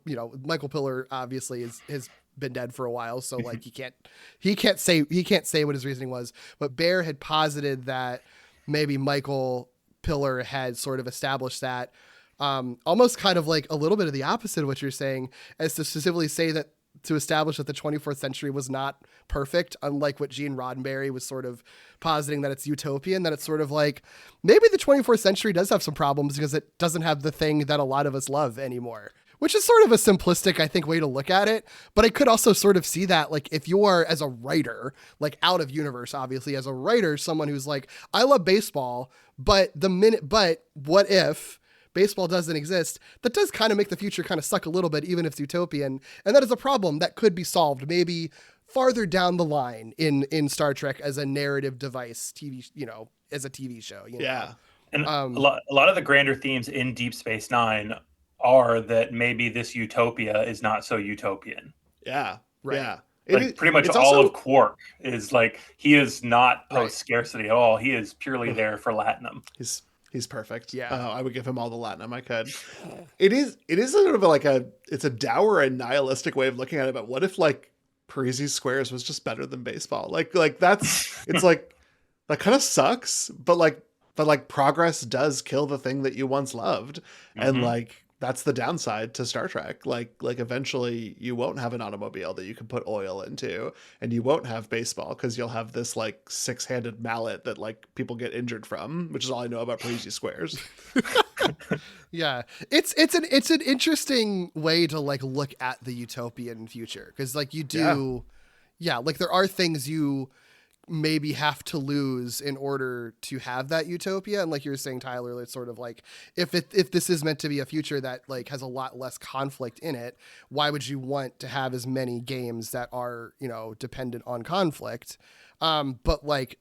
Piller obviously has been dead for a while, so like he can't say what his reasoning was, but Bear had posited that maybe Michael Piller had sort of established that almost kind of like a little bit of the opposite of what you're saying, as to specifically say that to establish that the 24th century was not perfect, unlike what Gene Roddenberry was sort of positing, that it's utopian, that it's sort of like maybe the 24th century does have some problems because it doesn't have the thing that a lot of us love anymore, which is sort of a simplistic, I think, way to look at it. But I could also sort of see that, like, if you are, as a writer, like out of universe, obviously, as a writer, someone who's like, I love baseball, but what if baseball doesn't exist? That does kind of make the future kind of suck a little bit, even if it's utopian. And that is a problem that could be solved maybe farther down the line in Star Trek as a narrative device, as a TV show. Yeah. And a lot of the grander themes in Deep Space Nine are that maybe this utopia is not so utopian. Yeah. Right. Yeah. Like pretty much it's all also, of Quark is like he is not post scarcity at all. He is purely there for Latinum. He's perfect. Yeah. I would give him all the Latinum I could. It is sort of like it's a dour and nihilistic way of looking at it, but what if like Parisi's Squares was just better than baseball? Like that's it's like that kind of sucks, but like progress does kill the thing that you once loved. And like that's the downside to Star Trek. Like eventually you won't have an automobile that you can put oil into, and you won't have baseball because you'll have this like 6-handed mallet that like people get injured from, which is all I know about Parisi Squares. Yeah, it's an interesting way to like look at the utopian future, because like you do, like there are things you maybe have to lose in order to have that utopia. And like you were saying, Tyler, it's sort of like if this is meant to be a future that like has a lot less conflict in it, why would you want to have as many games that are, you know, dependent on conflict? But like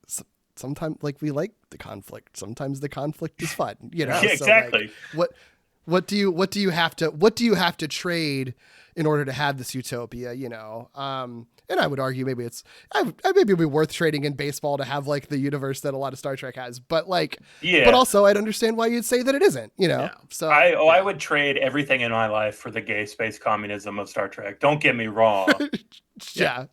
sometimes like we like the conflict. Sometimes the conflict is fun, you know? Yeah, exactly. So, like, what do you have to trade in order to have this utopia, you know? And I would argue maybe maybe it'd be worth trading in baseball to have like the universe that a lot of Star Trek has, but like, but also I'd understand why you'd say that it isn't, you know? So I would trade everything in my life for the gay space communism of Star Trek. Don't get me wrong. Yeah.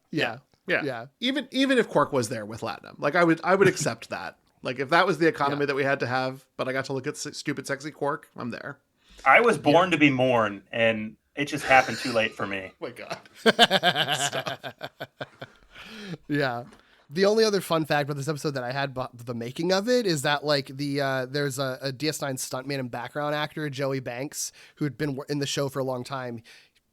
Even if Quark was there with Latinum, like I would accept that. Like if that was the economy that we had to have, but I got to look at stupid, sexy Quark, I'm there. I was born to be mourn, and it just happened too late for me. Oh my God. Stop. Yeah. The only other fun fact about this episode that I had about the making of it is that like there's a DS9 stuntman and background actor, Joey Banks, who had been in the show for a long time.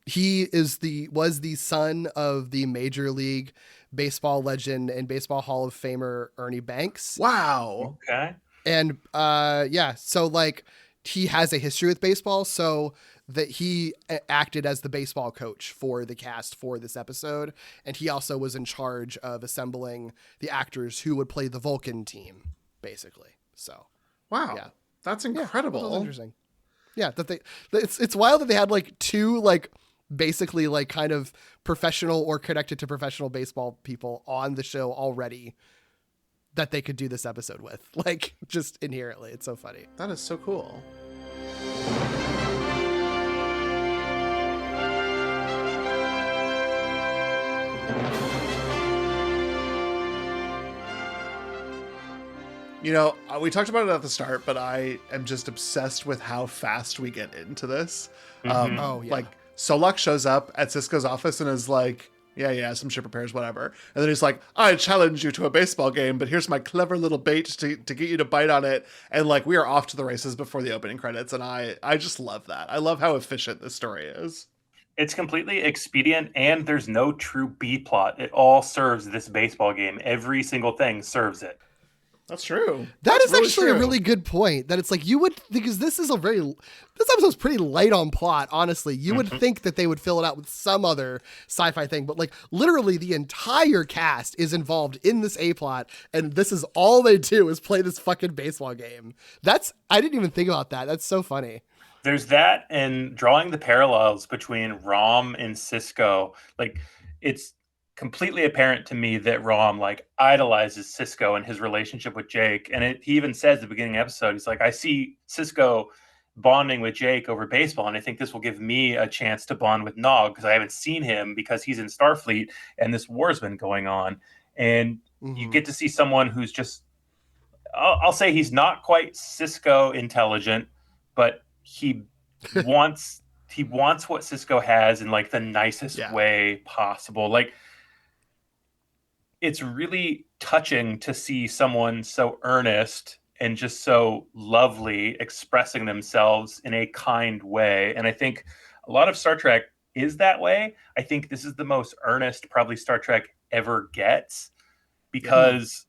He was the son of the Major League Baseball legend and Baseball Hall of Famer Ernie Banks. Wow. Okay. And so like he has a history with baseball, so that he acted as the baseball coach for the cast for this episode. And he also was in charge of assembling the actors who would play the Vulcan team, basically. So, wow. Yeah. That's incredible. Yeah, that's interesting. Yeah. It's wild that they had like two, like basically like kind of professional or connected to professional baseball people on the show already that they could do this episode with, like just inherently. It's so funny. That is so cool. You know, we talked about it at the start, but I am just obsessed with how fast we get into this. Like Solak shows up at Cisco's office and is like, yeah, some ship repairs, whatever. And then he's like, I challenge you to a baseball game, but here's my clever little bait to get you to bite on it. And like, we are off to the races before the opening credits. And I just love that. I love how efficient this story is. It's completely expedient, and there's no true B plot. It all serves this baseball game. Every single thing serves it. That's true. That's really actually true. A really good point. That it's like you would, because this episode's pretty light on plot, honestly. You would think that they would fill it out with some other sci-fi thing, but like literally the entire cast is involved in this A plot, and this is all they do is play this fucking baseball game. I didn't even think about that. That's so funny. There's that, and drawing the parallels between Rom and Cisco, like it's completely apparent to me that Rom like idolizes Cisco and his relationship with Jake. And he even says at the beginning of the episode, he's like, I see Cisco bonding with Jake over baseball, and I think this will give me a chance to bond with Nog because I haven't seen him because he's in Starfleet and this war's been going on. And you get to see someone who's just, I'll say he's not quite Cisco intelligent, but he wants what Cisco has in like the nicest way possible. Like, it's really touching to see someone so earnest and just so lovely expressing themselves in a kind way. And I think a lot of Star Trek is that way. I think this is the most earnest probably Star Trek ever gets because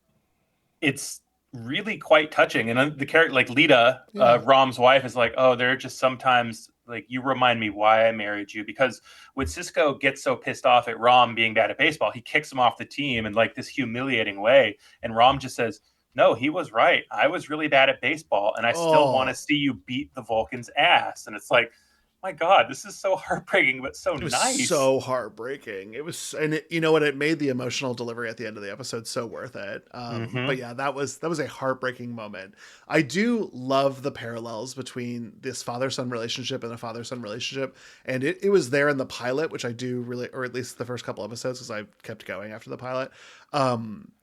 it's really quite touching. And the character like Lita, Rom's wife, is like, oh, they're just sometimes like, you remind me why I married you. Because when Cisco gets so pissed off at Rom being bad at baseball, he kicks him off the team in like this humiliating way. And Rom just says, no, he was right. I was really bad at baseball, and I still want to see you beat the Vulcan's ass. And it's like, my God, this is so heartbreaking, but so It was nice. so heartbreaking. It was, and you know what? It made the emotional delivery at the end of the episode so worth it. But yeah, that was a heartbreaking moment. I do love the parallels between this father-son relationship and a father-son relationship, and it was there in the pilot, which I do really, or at least the first couple episodes, because I kept going after the pilot. I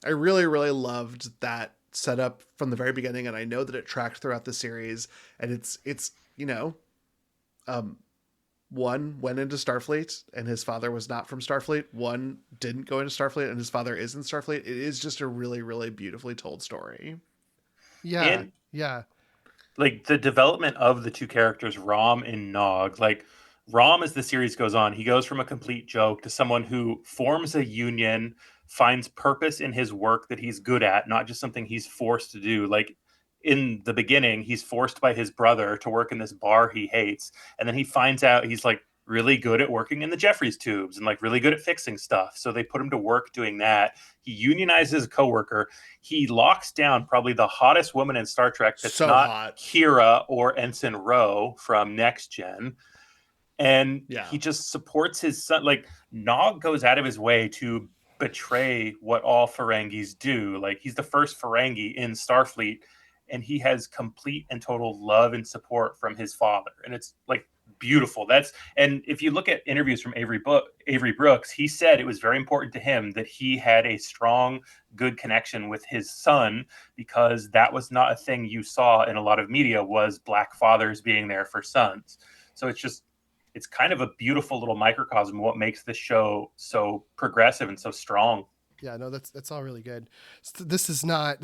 really, really loved that setup from the very beginning, and I know that it tracked throughout the series, and it's you know. One went into Starfleet and his father was not from Starfleet. One didn't go into Starfleet and his father is in Starfleet. It is just a really, really beautifully told story. Yeah. And Yeah. like the development of the two characters, Rom and Nog, like Rom, as the series goes on, he goes from a complete joke to someone who forms a union, finds purpose in his work that he's good at, not just something he's forced to do. Like in the beginning, he's forced by his brother to work in this bar he hates. And then he finds out he's like really good at working in the Jeffries tubes and like really good at fixing stuff. So they put him to work doing that. He unionizes a coworker. He locks down probably the hottest woman in Star Trek that's So not hot. Kira or Ensign Ro from Next Gen. And Yeah. he just supports his son. Like Nog goes out of his way to betray what all Ferengis do. Like he's the first Ferengi in Starfleet, and he has complete and total love and support from his father. And it's like beautiful. And if you look at interviews from Avery Brooks, he said it was very important to him that he had a strong, good connection with his son, because that was not a thing you saw in a lot of media, was black fathers being there for sons. So it's kind of a beautiful little microcosm of what makes this show so progressive and so strong. Yeah, no, that's all really good. This is not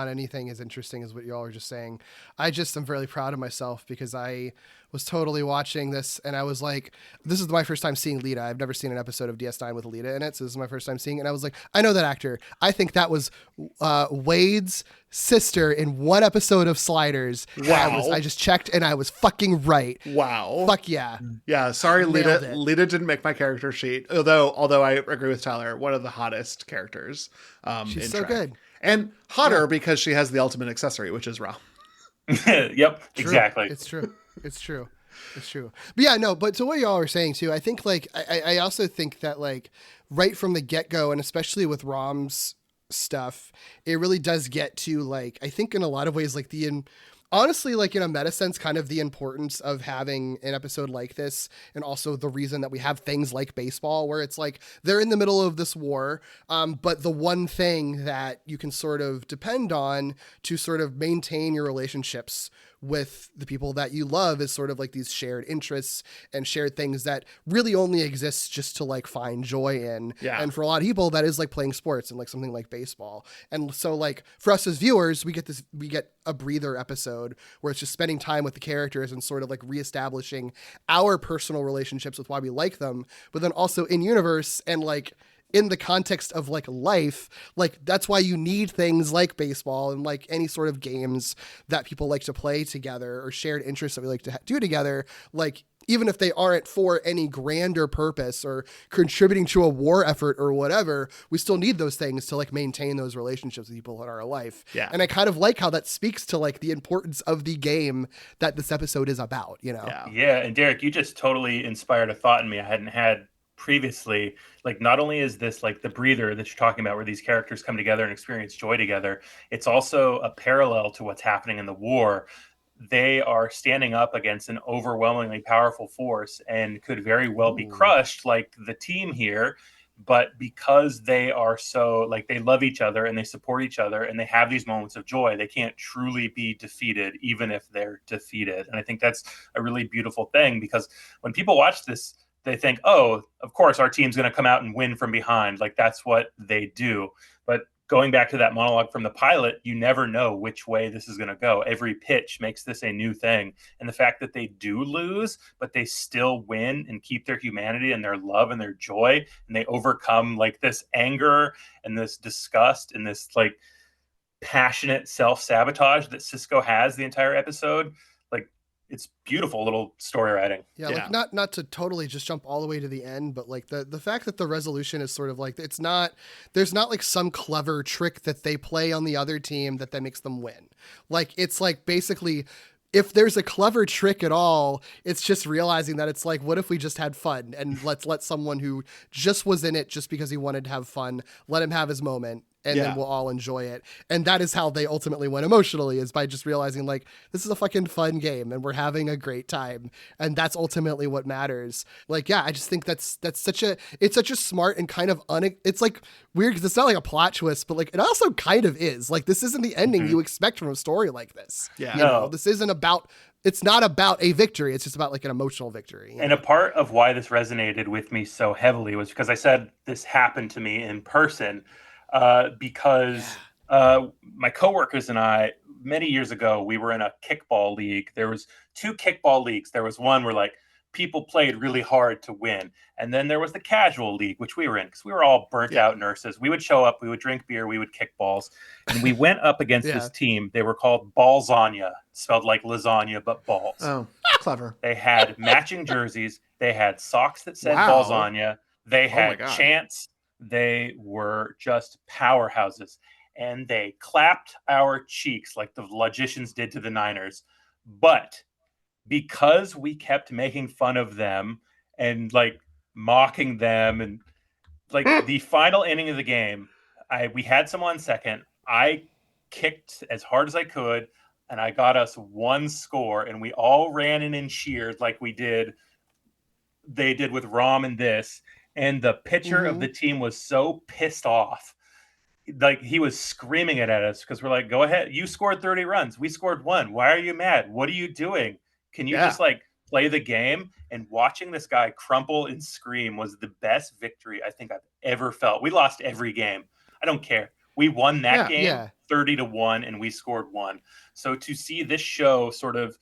anything as interesting as what y'all are just saying. I'm really proud of myself because I was totally watching this and I was like, this is my first time seeing Lita. I've never seen an episode of DS9 with Lita in it, so this is my first time seeing it. And I was like, I know that actor. I think that was Wade's sister in one episode of Sliders. Wow. I just checked and I was fucking right. Wow. Fuck yeah. Yeah, sorry, Nailed Lita. it. Lita didn't make my character sheet. Although I agree with Tyler, one of the hottest characters. She's in so Trek. good. And hotter because she has the ultimate accessory, which is Rom. Yep, True. exactly. It's true. It's true. But yeah, no, but to what y'all are saying too, I think like, I also think that like right from the get-go, and especially with Rom's stuff, it really does get to like, I think in a lot of ways, like honestly, like in a meta sense, kind of the importance of having an episode like this, and also the reason that we have things like baseball, where it's like they're in the middle of this war, but the one thing that you can sort of depend on to sort of maintain your relationships with the people that you love is sort of like these shared interests and shared things that really only exist just to like find joy in. Yeah. And for a lot of people, that is like playing sports and like something like baseball. And so like for us as viewers, we get a breather episode where it's just spending time with the characters and sort of like reestablishing our personal relationships with why we like them, but then also in universe and like in the context of like life, like that's why you need things like baseball and like any sort of games that people like to play together or shared interests that we like to do together. Like, even if they aren't for any grander purpose or contributing to a war effort or whatever, we still need those things to like maintain those relationships with people in our life. Yeah. And I kind of like how that speaks to like the importance of the game that this episode is about, you know? Yeah. And Derek, you just totally inspired a thought in me I hadn't had previously. Like, not only is this like the breather that you're talking about where these characters come together and experience joy together, it's also a parallel to what's happening in the war. They are standing up against an overwhelmingly powerful force and could very well be crushed, like the team here. But because they are so like, they love each other and they support each other and they have these moments of joy, they can't truly be defeated, even if they're defeated. And I think that's a really beautiful thing, because when people watch this, they think, oh, of course, our team's going to come out and win from behind. Like, that's what they do. But going back to that monologue from the pilot, you never know which way this is going to go. Every pitch makes this a new thing. And the fact that they do lose, but they still win and keep their humanity and their love and their joy, and they overcome like this anger and this disgust and this like passionate self-sabotage that Sisko has the entire episode. Like, it's beautiful little story writing. Yeah, like not to totally just jump all the way to the end, but like the fact that the resolution is sort of like, there's not like some clever trick that they play on the other team that makes them win. Like, it's like basically if there's a clever trick at all, it's just realizing that it's like, what if we just had fun and let's let someone who just was in it just because he wanted to have fun, let him have his moment. And then we'll all enjoy it. And that is how they ultimately went emotionally, is by just realizing like, this is a fucking fun game and we're having a great time. And that's ultimately what matters. Like, yeah, I just think it's such a smart and kind of it's like weird because it's not like a plot twist, but like it also kind of is. Like, this isn't the ending you expect from a story like this. Yeah. You know, this isn't about, it's not about a victory. It's just about like an emotional victory. And a part of why this resonated with me so heavily was because I said this happened to me in person. Because my coworkers and I, many years ago, we were in a kickball league. There was 2 kickball leagues. There was one where like people played really hard to win. And then there was the casual league, which we were in because we were all burnt out nurses. We would show up, we would drink beer, we would kick balls. And we went up against this team. They were called Ballsania, spelled like lasagna, but balls. Oh, clever. They had matching jerseys. They had socks that said Ballsania. They had chants. They were just powerhouses, and they clapped our cheeks like the logicians did to the Niners. But because we kept making fun of them and like mocking them, and like the final inning of the game, we had someone on second. I kicked as hard as I could, and I got us 1 score, and we all ran in and cheered like they did with Rom and this. And the pitcher of the team was so pissed off. Like, he was screaming it at us because we're like, go ahead. You scored 30 runs. We scored 1. Why are you mad? What are you doing? Can you just like play the game? And watching this guy crumple and scream was the best victory I think I've ever felt. We lost every game. I don't care. We won that game 30-1 and we scored 1. So to see this show sort of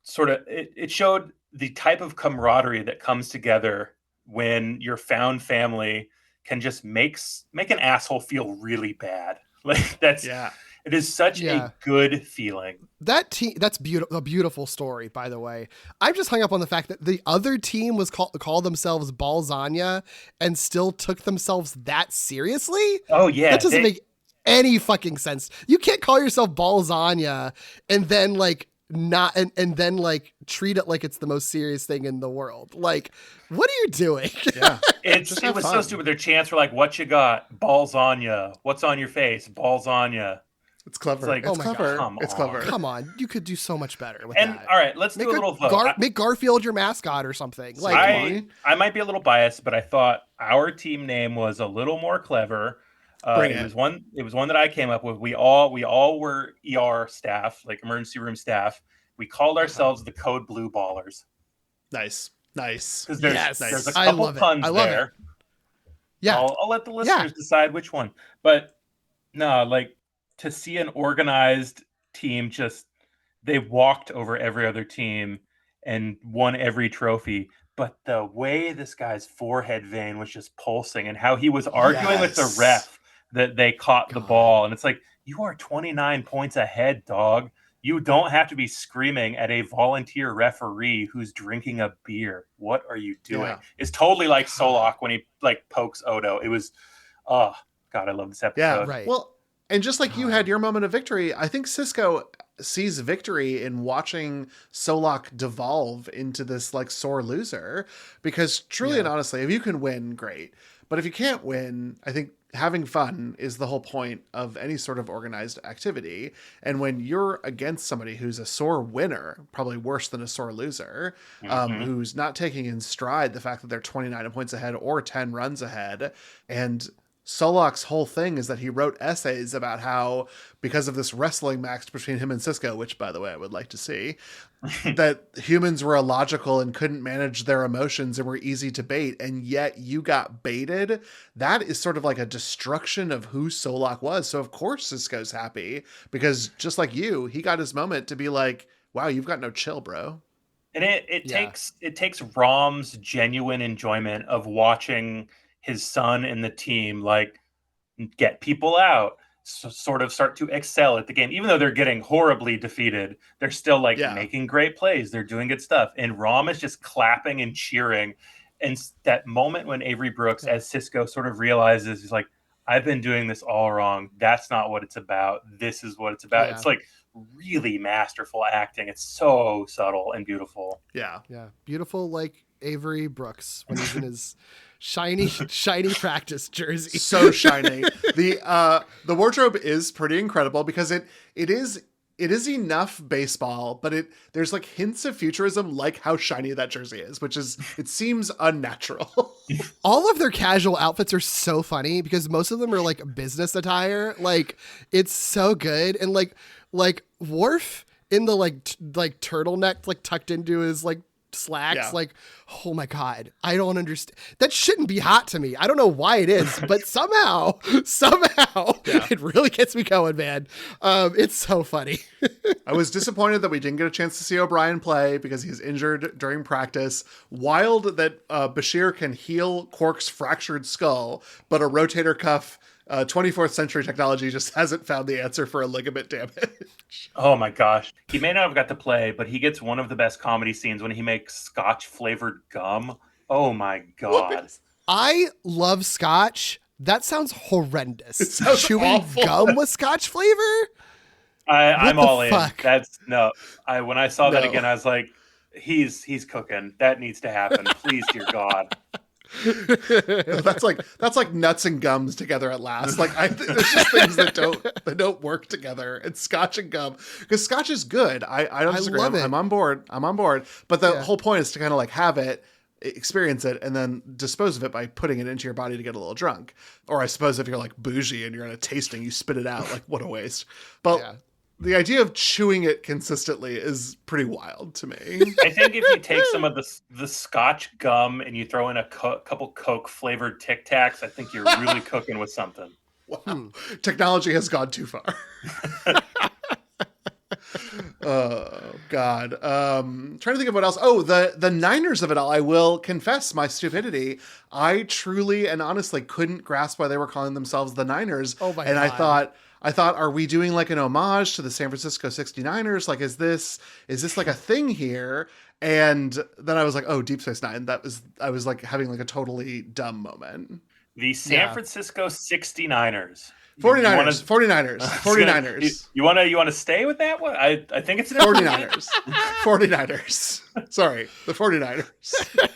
it showed the type of camaraderie that comes together when your found family can just make an asshole feel really bad. Like, that's it is such a good feeling. That's a beautiful story, by the way. I'm just hung up on the fact that the other team was called themselves Ballsania and still took themselves that seriously. Oh yeah. That doesn't make any fucking sense. You can't call yourself Ballsania and then like not and then like treat it like it's the most serious thing in the world. Like, what are you doing? Yeah. It was so stupid. Their chants were like, what you got? Balls on ya. What's on your face? Balls on ya. It's clever. It's like, it's clever. God, it's clever. Come on. You could do so much better with and that. All right, let's do a little vote. Make Garfield your mascot or something. Like, I might be a little biased, but I thought our team name was a little more clever. It was one that I came up with. We all were ER staff, like emergency room staff. We called ourselves the Code Blue Ballers. Nice. Because there's a couple puns there. It. Yeah. I'll let the listeners decide which one. But no, like, to see an organized team they walked over every other team and won every trophy. But the way this guy's forehead vein was just pulsing and how he was arguing with the ref that they caught the ball. And it's like, you are 29 points ahead, dog. You don't have to be screaming at a volunteer referee who's drinking a beer. What are you doing? Yeah. It's totally like Solak when he like pokes Odo. It was, oh God, I love this episode. Yeah, right. Well, and just like you had your moment of victory, I think Sisko sees victory in watching Solak devolve into this like sore loser, because truly and honestly, if you can win, great. But if you can't win, I think having fun is the whole point of any sort of organized activity. And when you're against somebody who's a sore winner, probably worse than a sore loser, who's not taking in stride the fact that they're 29 points ahead or 10 runs ahead, and Solak's whole thing is that he wrote essays about how, because of this wrestling match between him and Sisko, which, by the way, I would like to see, that humans were illogical and couldn't manage their emotions and were easy to bait, and yet you got baited. That is sort of like a destruction of who Solak was. So, of course, Sisko's happy, because just like you, he got his moment to be like, wow, you've got no chill, bro. And it takes Rom's genuine enjoyment of watching his son and the team like get people out, sort of start to excel at the game. Even though they're getting horribly defeated, they're still like making great plays. They're doing good stuff. And Rom is just clapping and cheering. And that moment when Avery Brooks, as Sisko, sort of realizes, he's like, I've been doing this all wrong. That's not what it's about. This is what it's about. Yeah. It's like really masterful acting. It's so subtle and beautiful. Yeah. Yeah. Beautiful like Avery Brooks when he's in his shiny practice jersey. So shiny. The wardrobe is pretty incredible because it is enough baseball, but there's like hints of futurism, like how shiny that jersey is, which is, it seems unnatural. All of their casual outfits are so funny because most of them are like business attire. Like it's so good. And like Worf in the like turtleneck, like tucked into his like slacks. Yeah. Like, oh my God, I don't understand. That shouldn't be hot to me. I don't know why it is, but somehow it really gets me going, man. It's so funny. I was disappointed that we didn't get a chance to see O'Brien play because he's injured during practice. Wild that Bashir can heal Quark's fractured skull, but a rotator cuff 24th century technology just hasn't found the answer for a ligament damage. Oh my gosh. He may not have got to play, but he gets one of the best comedy scenes when he makes scotch flavored gum. Oh my God. I love scotch. That sounds horrendous. It sounds Chewing awful. gum with scotch flavor? I'm the all in. fuck? That's no. When I saw that No. again, I was like, he's cooking. That needs to happen. Please, dear God. That's like nuts and gums together at last. Like there's just things that don't work together. It's scotch and gum because scotch is good. I don't disagree. love it. I'm on board. But the whole point is to kind of like have it, experience it, and then dispose of it by putting it into your body to get a little drunk. Or I suppose if you're like bougie and you're in a tasting, you spit it out. Like what a waste. But the idea of chewing it consistently is pretty wild to me. I think if you take some of the scotch gum and you throw in a couple Coke flavored Tic Tacs, I think you're really cooking with something. Wow. Technology has gone too far. Oh God. Trying to think of what else. Oh, the Niners of it all. I will confess my stupidity. I truly and honestly couldn't grasp why they were calling themselves the Niners. Oh my and God. I thought, are we doing like an homage to the San Francisco 69ers? Like, is this like a thing here? And then I was like, oh, Deep Space Nine. I was like having like a totally dumb moment. The San Francisco 69ers. 49ers. You want to stay with that one? I think it's 49ers. 49ers. Sorry, the 49ers.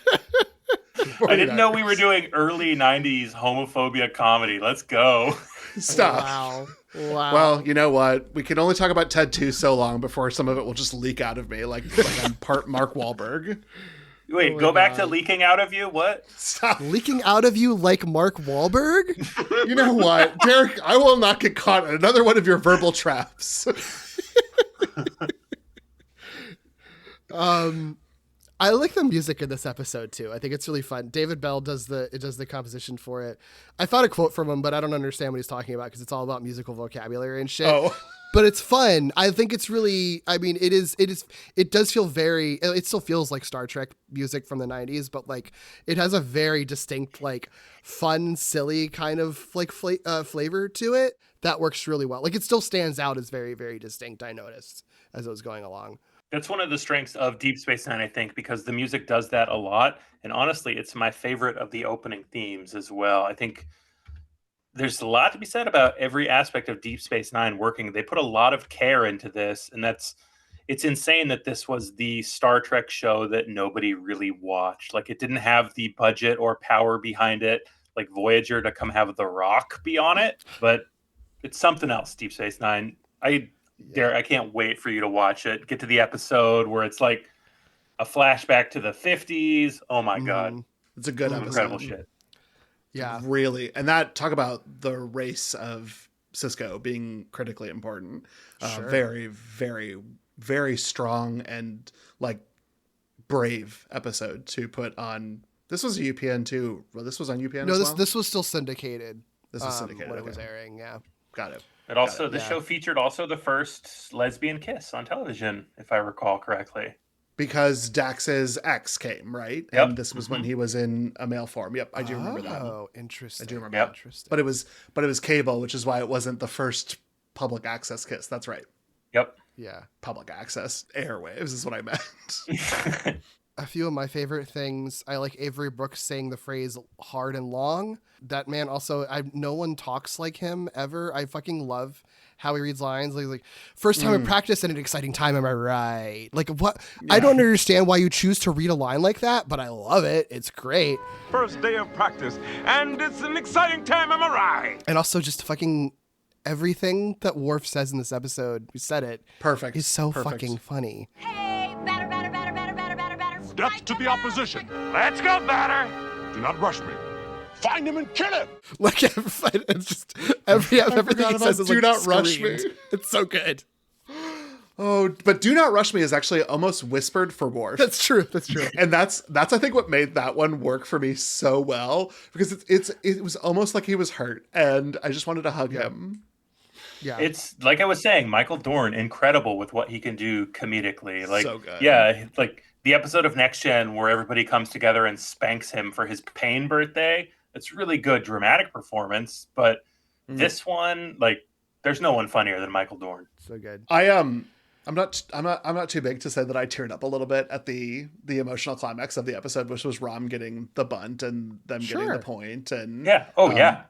I didn't know we were doing early 90s homophobia comedy. Let's go. Stop. Wow. Well, you know what? We can only talk about Ted 2 so long before some of it will just leak out of me like I'm part Mark Wahlberg. Wait, go back to leaking out of you? What? Stop. Leaking out of you like Mark Wahlberg? You know what, Derek? I will not get caught in another one of your verbal traps. I like the music in this episode too. I think it's really fun. David Bell does the composition for it. I found a quote from him, but I don't understand what he's talking about because it's all about musical vocabulary and shit. Oh. But it's fun. I think it's really, I mean, it does feel it still feels like Star Trek music from the 90s, but like it has a very distinct, like fun, silly kind of like flavor to it that works really well. Like it still stands out as very, very distinct. I noticed as it was going along. That's one of the strengths of Deep Space Nine, I think, because the music does that a lot. And honestly, it's my favorite of the opening themes as well. I think there's a lot to be said about every aspect of Deep Space Nine working. They put a lot of care into this, and it's insane that this was the Star Trek show that nobody really watched. Like it didn't have the budget or power behind it, like Voyager, to come have The Rock be on it, but it's something else, Deep Space Nine. Derek, I can't wait for you to watch it. Get to the episode where it's like a flashback to the 50s. Oh my God. It's a good episode. Incredible shit. Yeah. Really. And talk about the race of Cisco being critically important. Sure. Very, very, very strong and like brave episode to put on. This was a UPN too. Well, this was on UPN as well? This was still syndicated. This was syndicated when it was airing. Yeah. Got it. The show featured also the first lesbian kiss on television, if I recall correctly. Because Dax's ex came, right? Yep. And this was when he was in a male form. Yep, I do remember that. Oh, interesting. I do remember Yep. that. Interesting. But it was cable, which is why it wasn't the first public access kiss. That's right. Yep. Yeah. Public access airwaves is what I meant. A few of my favorite things. I like Avery Brooks saying the phrase hard and long. That man also, no one talks like him ever. I fucking love how he reads lines. Like first time in practice and an exciting time. Am I right? Like what? Yeah. I don't understand why you choose to read a line like that, but I love it. It's great. First day of practice, and it's an exciting time. Am I right? And also just fucking everything that Worf says in this episode. We said it. Perfect. He's so fucking funny. Hey, batter. Steps to the opposition. Let's go, batter. Do not rush me. Find him and kill him. Like it's just everything he says is do like not screamed. rush me. It's so good. Oh, but "Do not rush me" is actually almost whispered for Worf. That's true. And that's I think what made that one work for me so well, because it was almost like he was hurt, and I just wanted to hug him. Yeah, it's like I was saying, Michael Dorn, incredible with what he can do comedically. Like, so good. Yeah, like the episode of Next Gen where everybody comes together and spanks him for his pain birthday. It's really good dramatic performance, but this one, like, there's no one funnier than Michael Dorn. So good. I'm not too big to say that I teared up a little bit at the emotional climax of the episode, which was Rom getting the bunt and them getting the point. And yeah.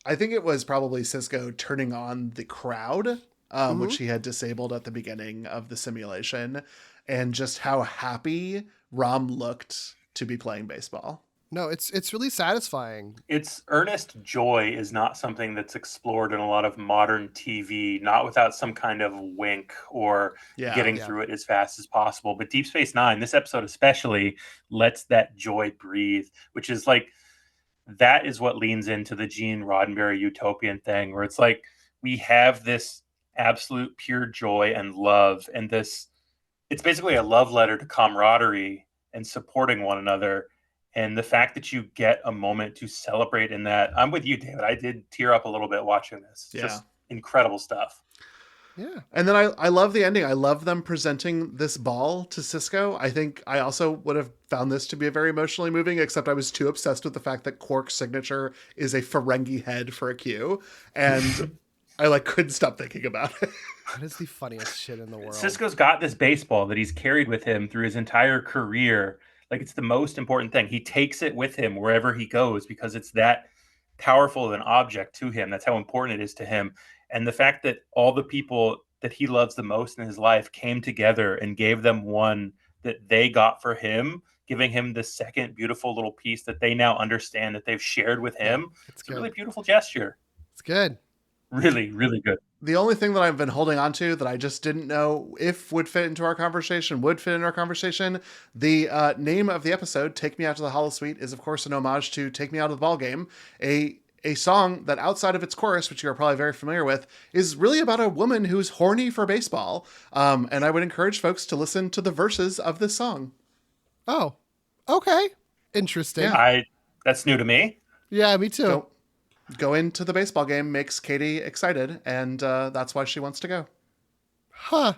I think it was probably Sisko turning on the crowd, which he had disabled at the beginning of the simulation, and just how happy Rom looked to be playing baseball. No, it's really satisfying. It's earnest joy is not something that's explored in a lot of modern TV, not without some kind of wink or getting through it as fast as possible. But Deep Space Nine, this episode especially, lets that joy breathe, which is like, that is what leans into the Gene Roddenberry utopian thing, where it's like, we have this absolute pure joy and love, and it's basically a love letter to camaraderie and supporting one another. And the fact that you get a moment to celebrate in that, I'm with you, David. I did tear up a little bit watching this. Just incredible stuff. Yeah. And then I love the ending. I love them presenting this ball to Sisko. I think I also would have found this to be a very emotionally moving, except I was too obsessed with the fact that Quark's signature is a Ferengi head for a Q. And I couldn't stop thinking about it. That is the funniest shit in the world. Sisko's got this baseball that he's carried with him through his entire career. Like, it's the most important thing. He takes it with him wherever he goes because it's that powerful of an object to him. That's how important it is to him. And the fact that all the people that he loves the most in his life came together and gave them one that they got for him, giving him this second beautiful little piece that they now understand that they've shared with him. It's a really beautiful gesture. It's good. Really, really good. The only thing that I've been holding on to that I just didn't know if would fit into our conversation, the name of the episode, Take Me Out to the Holosuite, is of course an homage to Take Me Out of the Ball Game, a song that outside of its chorus, which you are probably very familiar with, is really about a woman who's horny for baseball. And I would encourage folks to listen to the verses of this song. Oh, okay. Interesting. Yeah. That's new to me. Yeah, me too. Go into the baseball game makes Katie excited, and that's why she wants to go. Huh.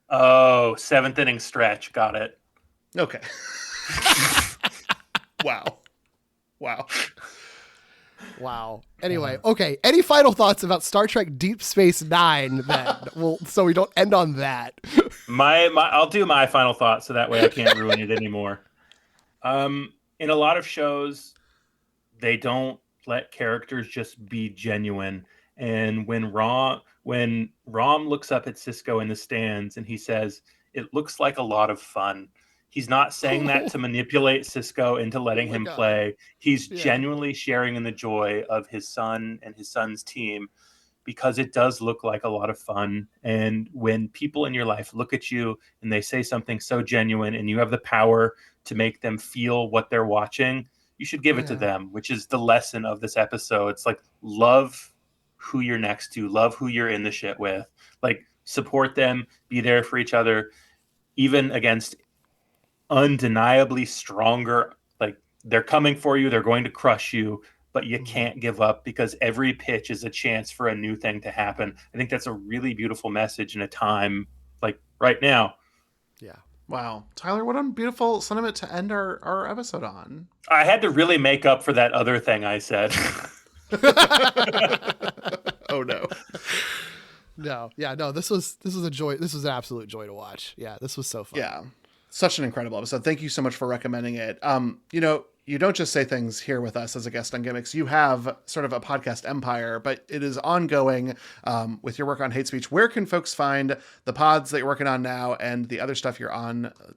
Oh, seventh inning stretch. Got it. Okay. Wow. Anyway, okay. Any final thoughts about Star Trek Deep Space Nine then? So we don't end on that. I'll do my final thought so that way I can't ruin it anymore. In a lot of shows, they don't let characters just be genuine. And when Rom looks up at Sisko in the stands and he says, "It looks like a lot of fun," he's not saying that to manipulate Sisko into letting him play. He's genuinely sharing in the joy of his son and his son's team, because it does look like a lot of fun. And when people in your life look at you and they say something so genuine and you have the power to make them feel what they're watching, you should give it to them, which is the lesson of this episode. It's like, love who you're next to, love who you're in the shit with, like, support them, be there for each other, even against undeniably stronger, like, they're coming for you, they're going to crush you, but you can't give up because every pitch is a chance for a new thing to happen. I think that's a really beautiful message in a time like right now. Yeah. Wow. Tyler, what a beautiful sentiment to end our episode on. I had to really make up for that other thing I said. Oh, no. No, this was a joy. This was an absolute joy to watch. Yeah, this was so fun. Yeah, such an incredible episode. Thank you so much for recommending it. You don't just say things here with us as a guest on Gimmicks. You have sort of a podcast empire, but it is ongoing with your work on hate speech. Where can folks find the pods that you're working on now and the other stuff you're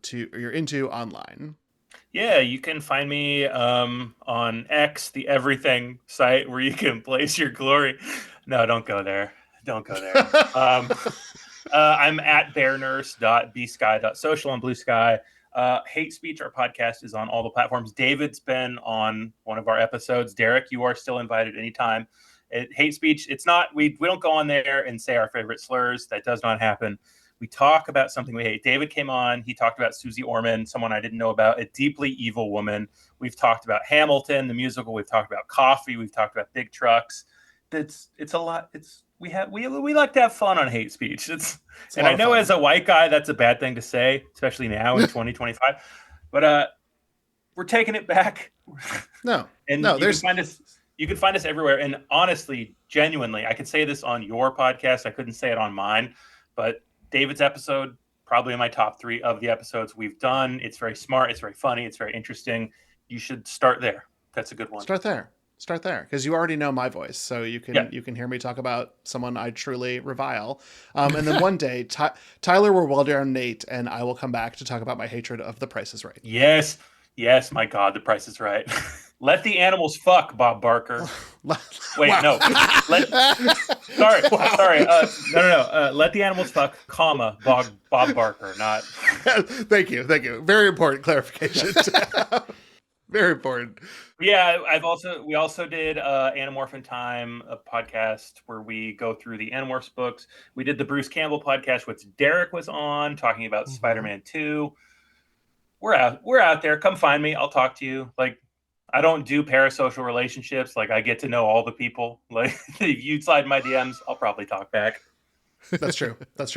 into online? Yeah, you can find me on X, the everything site where you can place your glory. No, don't go there. Don't go there. I'm at bearnurse.bsky.social on Blue Sky. Hate Speech, our podcast, is on all the platforms. David's been on one of our episodes. Derek, you are still invited anytime. Hate Speech, it's not, we don't go on there and say our favorite slurs. That does not happen. We talk about something we hate. David came on. He talked about Susie Orman, someone I didn't know about, a deeply evil woman. We've talked about Hamilton, the musical. We've talked about coffee. We've talked about big trucks. It's a lot. We like to have fun on Hate Speech. And I know as a white guy, that's a bad thing to say, especially now in 2025. But we're taking it back. You can find us everywhere. And honestly, genuinely, I could say this on your podcast. I couldn't say it on mine, but David's episode, probably in my top 3 of the episodes we've done. It's very smart. It's very funny. It's very interesting. You should start there. That's a good one. Start there, because you already know my voice, so you can hear me talk about someone I truly revile. And then one day, Tyler will well down Nate, and I will come back to talk about my hatred of The Price is Right. Yes, my God, The Price is Right. Let the animals fuck, Bob Barker. Wait, no. Sorry. No. Let the animals fuck, comma, Bob Barker, not. Thank you. Very important clarification. Very important. Yeah, we also did Animorph in Time, a podcast where we go through the Animorphs books. We did the Bruce Campbell podcast, which Derek was on, talking about Spider-Man 2. We're out there. Come find me. I'll talk to you. Like, I don't do parasocial relationships. Like, I get to know all the people. Like, if you slide my DMs, I'll probably talk back. That's true.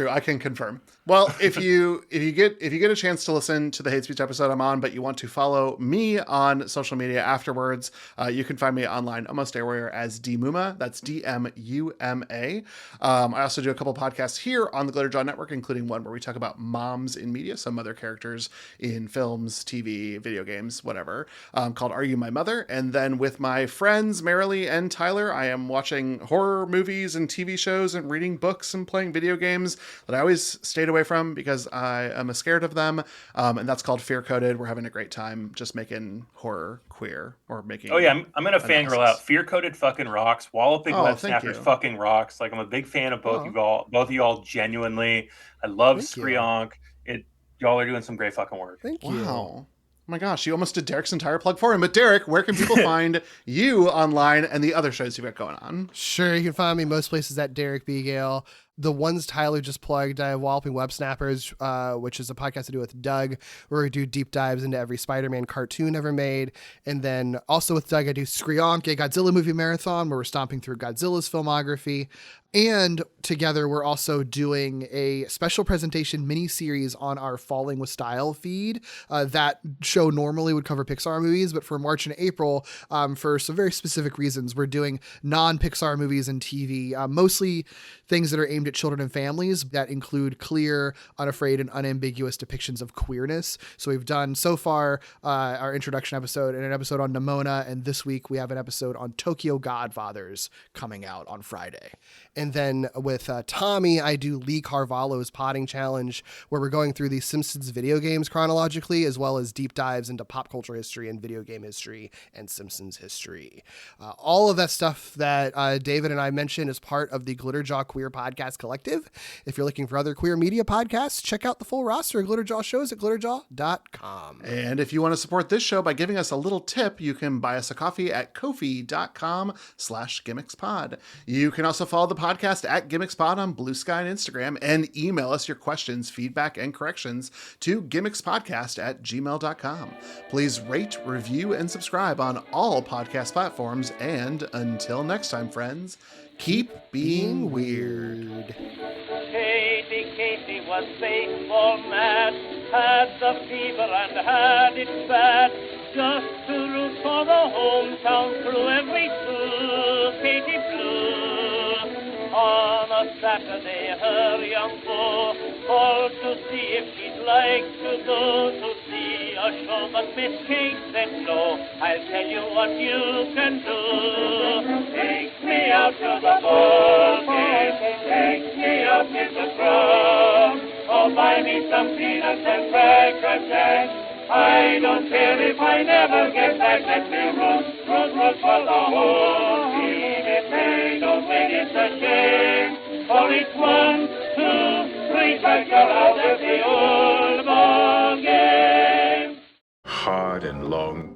I can confirm. Well, if you get a chance to listen to the Hate Speech episode I'm on, but you want to follow me on social media afterwards, you can find me online almost everywhere as DMuma. That's DMUMA. I also do a couple podcasts here on the Glitterjaw Network, including one where we talk about moms in media, some other characters in films, TV, video games, whatever, called Are You My Mother? And then with my friends Marilee and Tyler, I am watching horror movies and TV shows and reading books and playing video games that I always stayed away from because I am scared of them. And that's called Fear Coded. We're having a great time just making horror queer or making. Oh yeah, I'm gonna fangirl out. Fear Coded fucking rocks. Walloping Web Snappers fucking rocks. Like, I'm a big fan of both of y'all genuinely. I love Skrionk. Y'all are doing some great fucking work. Thank you. Wow. Oh my gosh, you almost did Derek's entire plug for him. But Derek, where can people find you online and the other shows you've got going on? Sure, you can find me most places at Derek B. Gale. The ones Tyler just plugged, I have Walloping Web Snappers, which is a podcast I do with Doug, where we do deep dives into every Spider-Man cartoon ever made. And then also with Doug, I do Skrionk, a Godzilla movie marathon, where we're stomping through Godzilla's filmography. And together, we're also doing a special presentation mini-series on our Falling with Style feed. That show normally would cover Pixar movies, but for March and April, for some very specific reasons, we're doing non-Pixar movies and TV, mostly things that are aimed at children and families that include clear, unafraid, and unambiguous depictions of queerness. So we've done so far our introduction episode and an episode on Nimona, and this week we have an episode on Tokyo Godfathers coming out on Friday. And then with Tommy, I do Lee Carvalho's Potting Challenge, where we're going through the Simpsons video games chronologically, as well as deep dives into pop culture history and video game history and Simpsons history. All of that stuff that David and I mentioned is part of the Glitterjaw Queer Podcast Collective. If you're looking for other queer media podcasts, check out the full roster of Glitterjaw shows at glitterjaw.com. And if you want to support this show by giving us a little tip, you can buy us a coffee at ko-fi.com/gimmickspod. You can also follow the podcast at gimmickspod on Blue Sky and Instagram, and email us your questions, feedback, and corrections to gimmickspodcast@gmail.com. Please rate, review, and subscribe on all podcast platforms. And until next time, friends, keep being weird. Katie was baseball mad, had the fever and had it bad. Just to root for the hometown crew every school, Katie Blue. On a Saturday her young beau called to see if she'd like to go to see a show. But Miss Kate said no. I'll tell you what you can do. Take me out to the ball game. Take me out in the crowd. Oh, buy me some peanuts and cracker jack. I don't care if I never get back. Let me root for the whole team. If they don't win, it's a shame. For it's 1, 2, 3 strikes you're out of the old ball game. Hard and long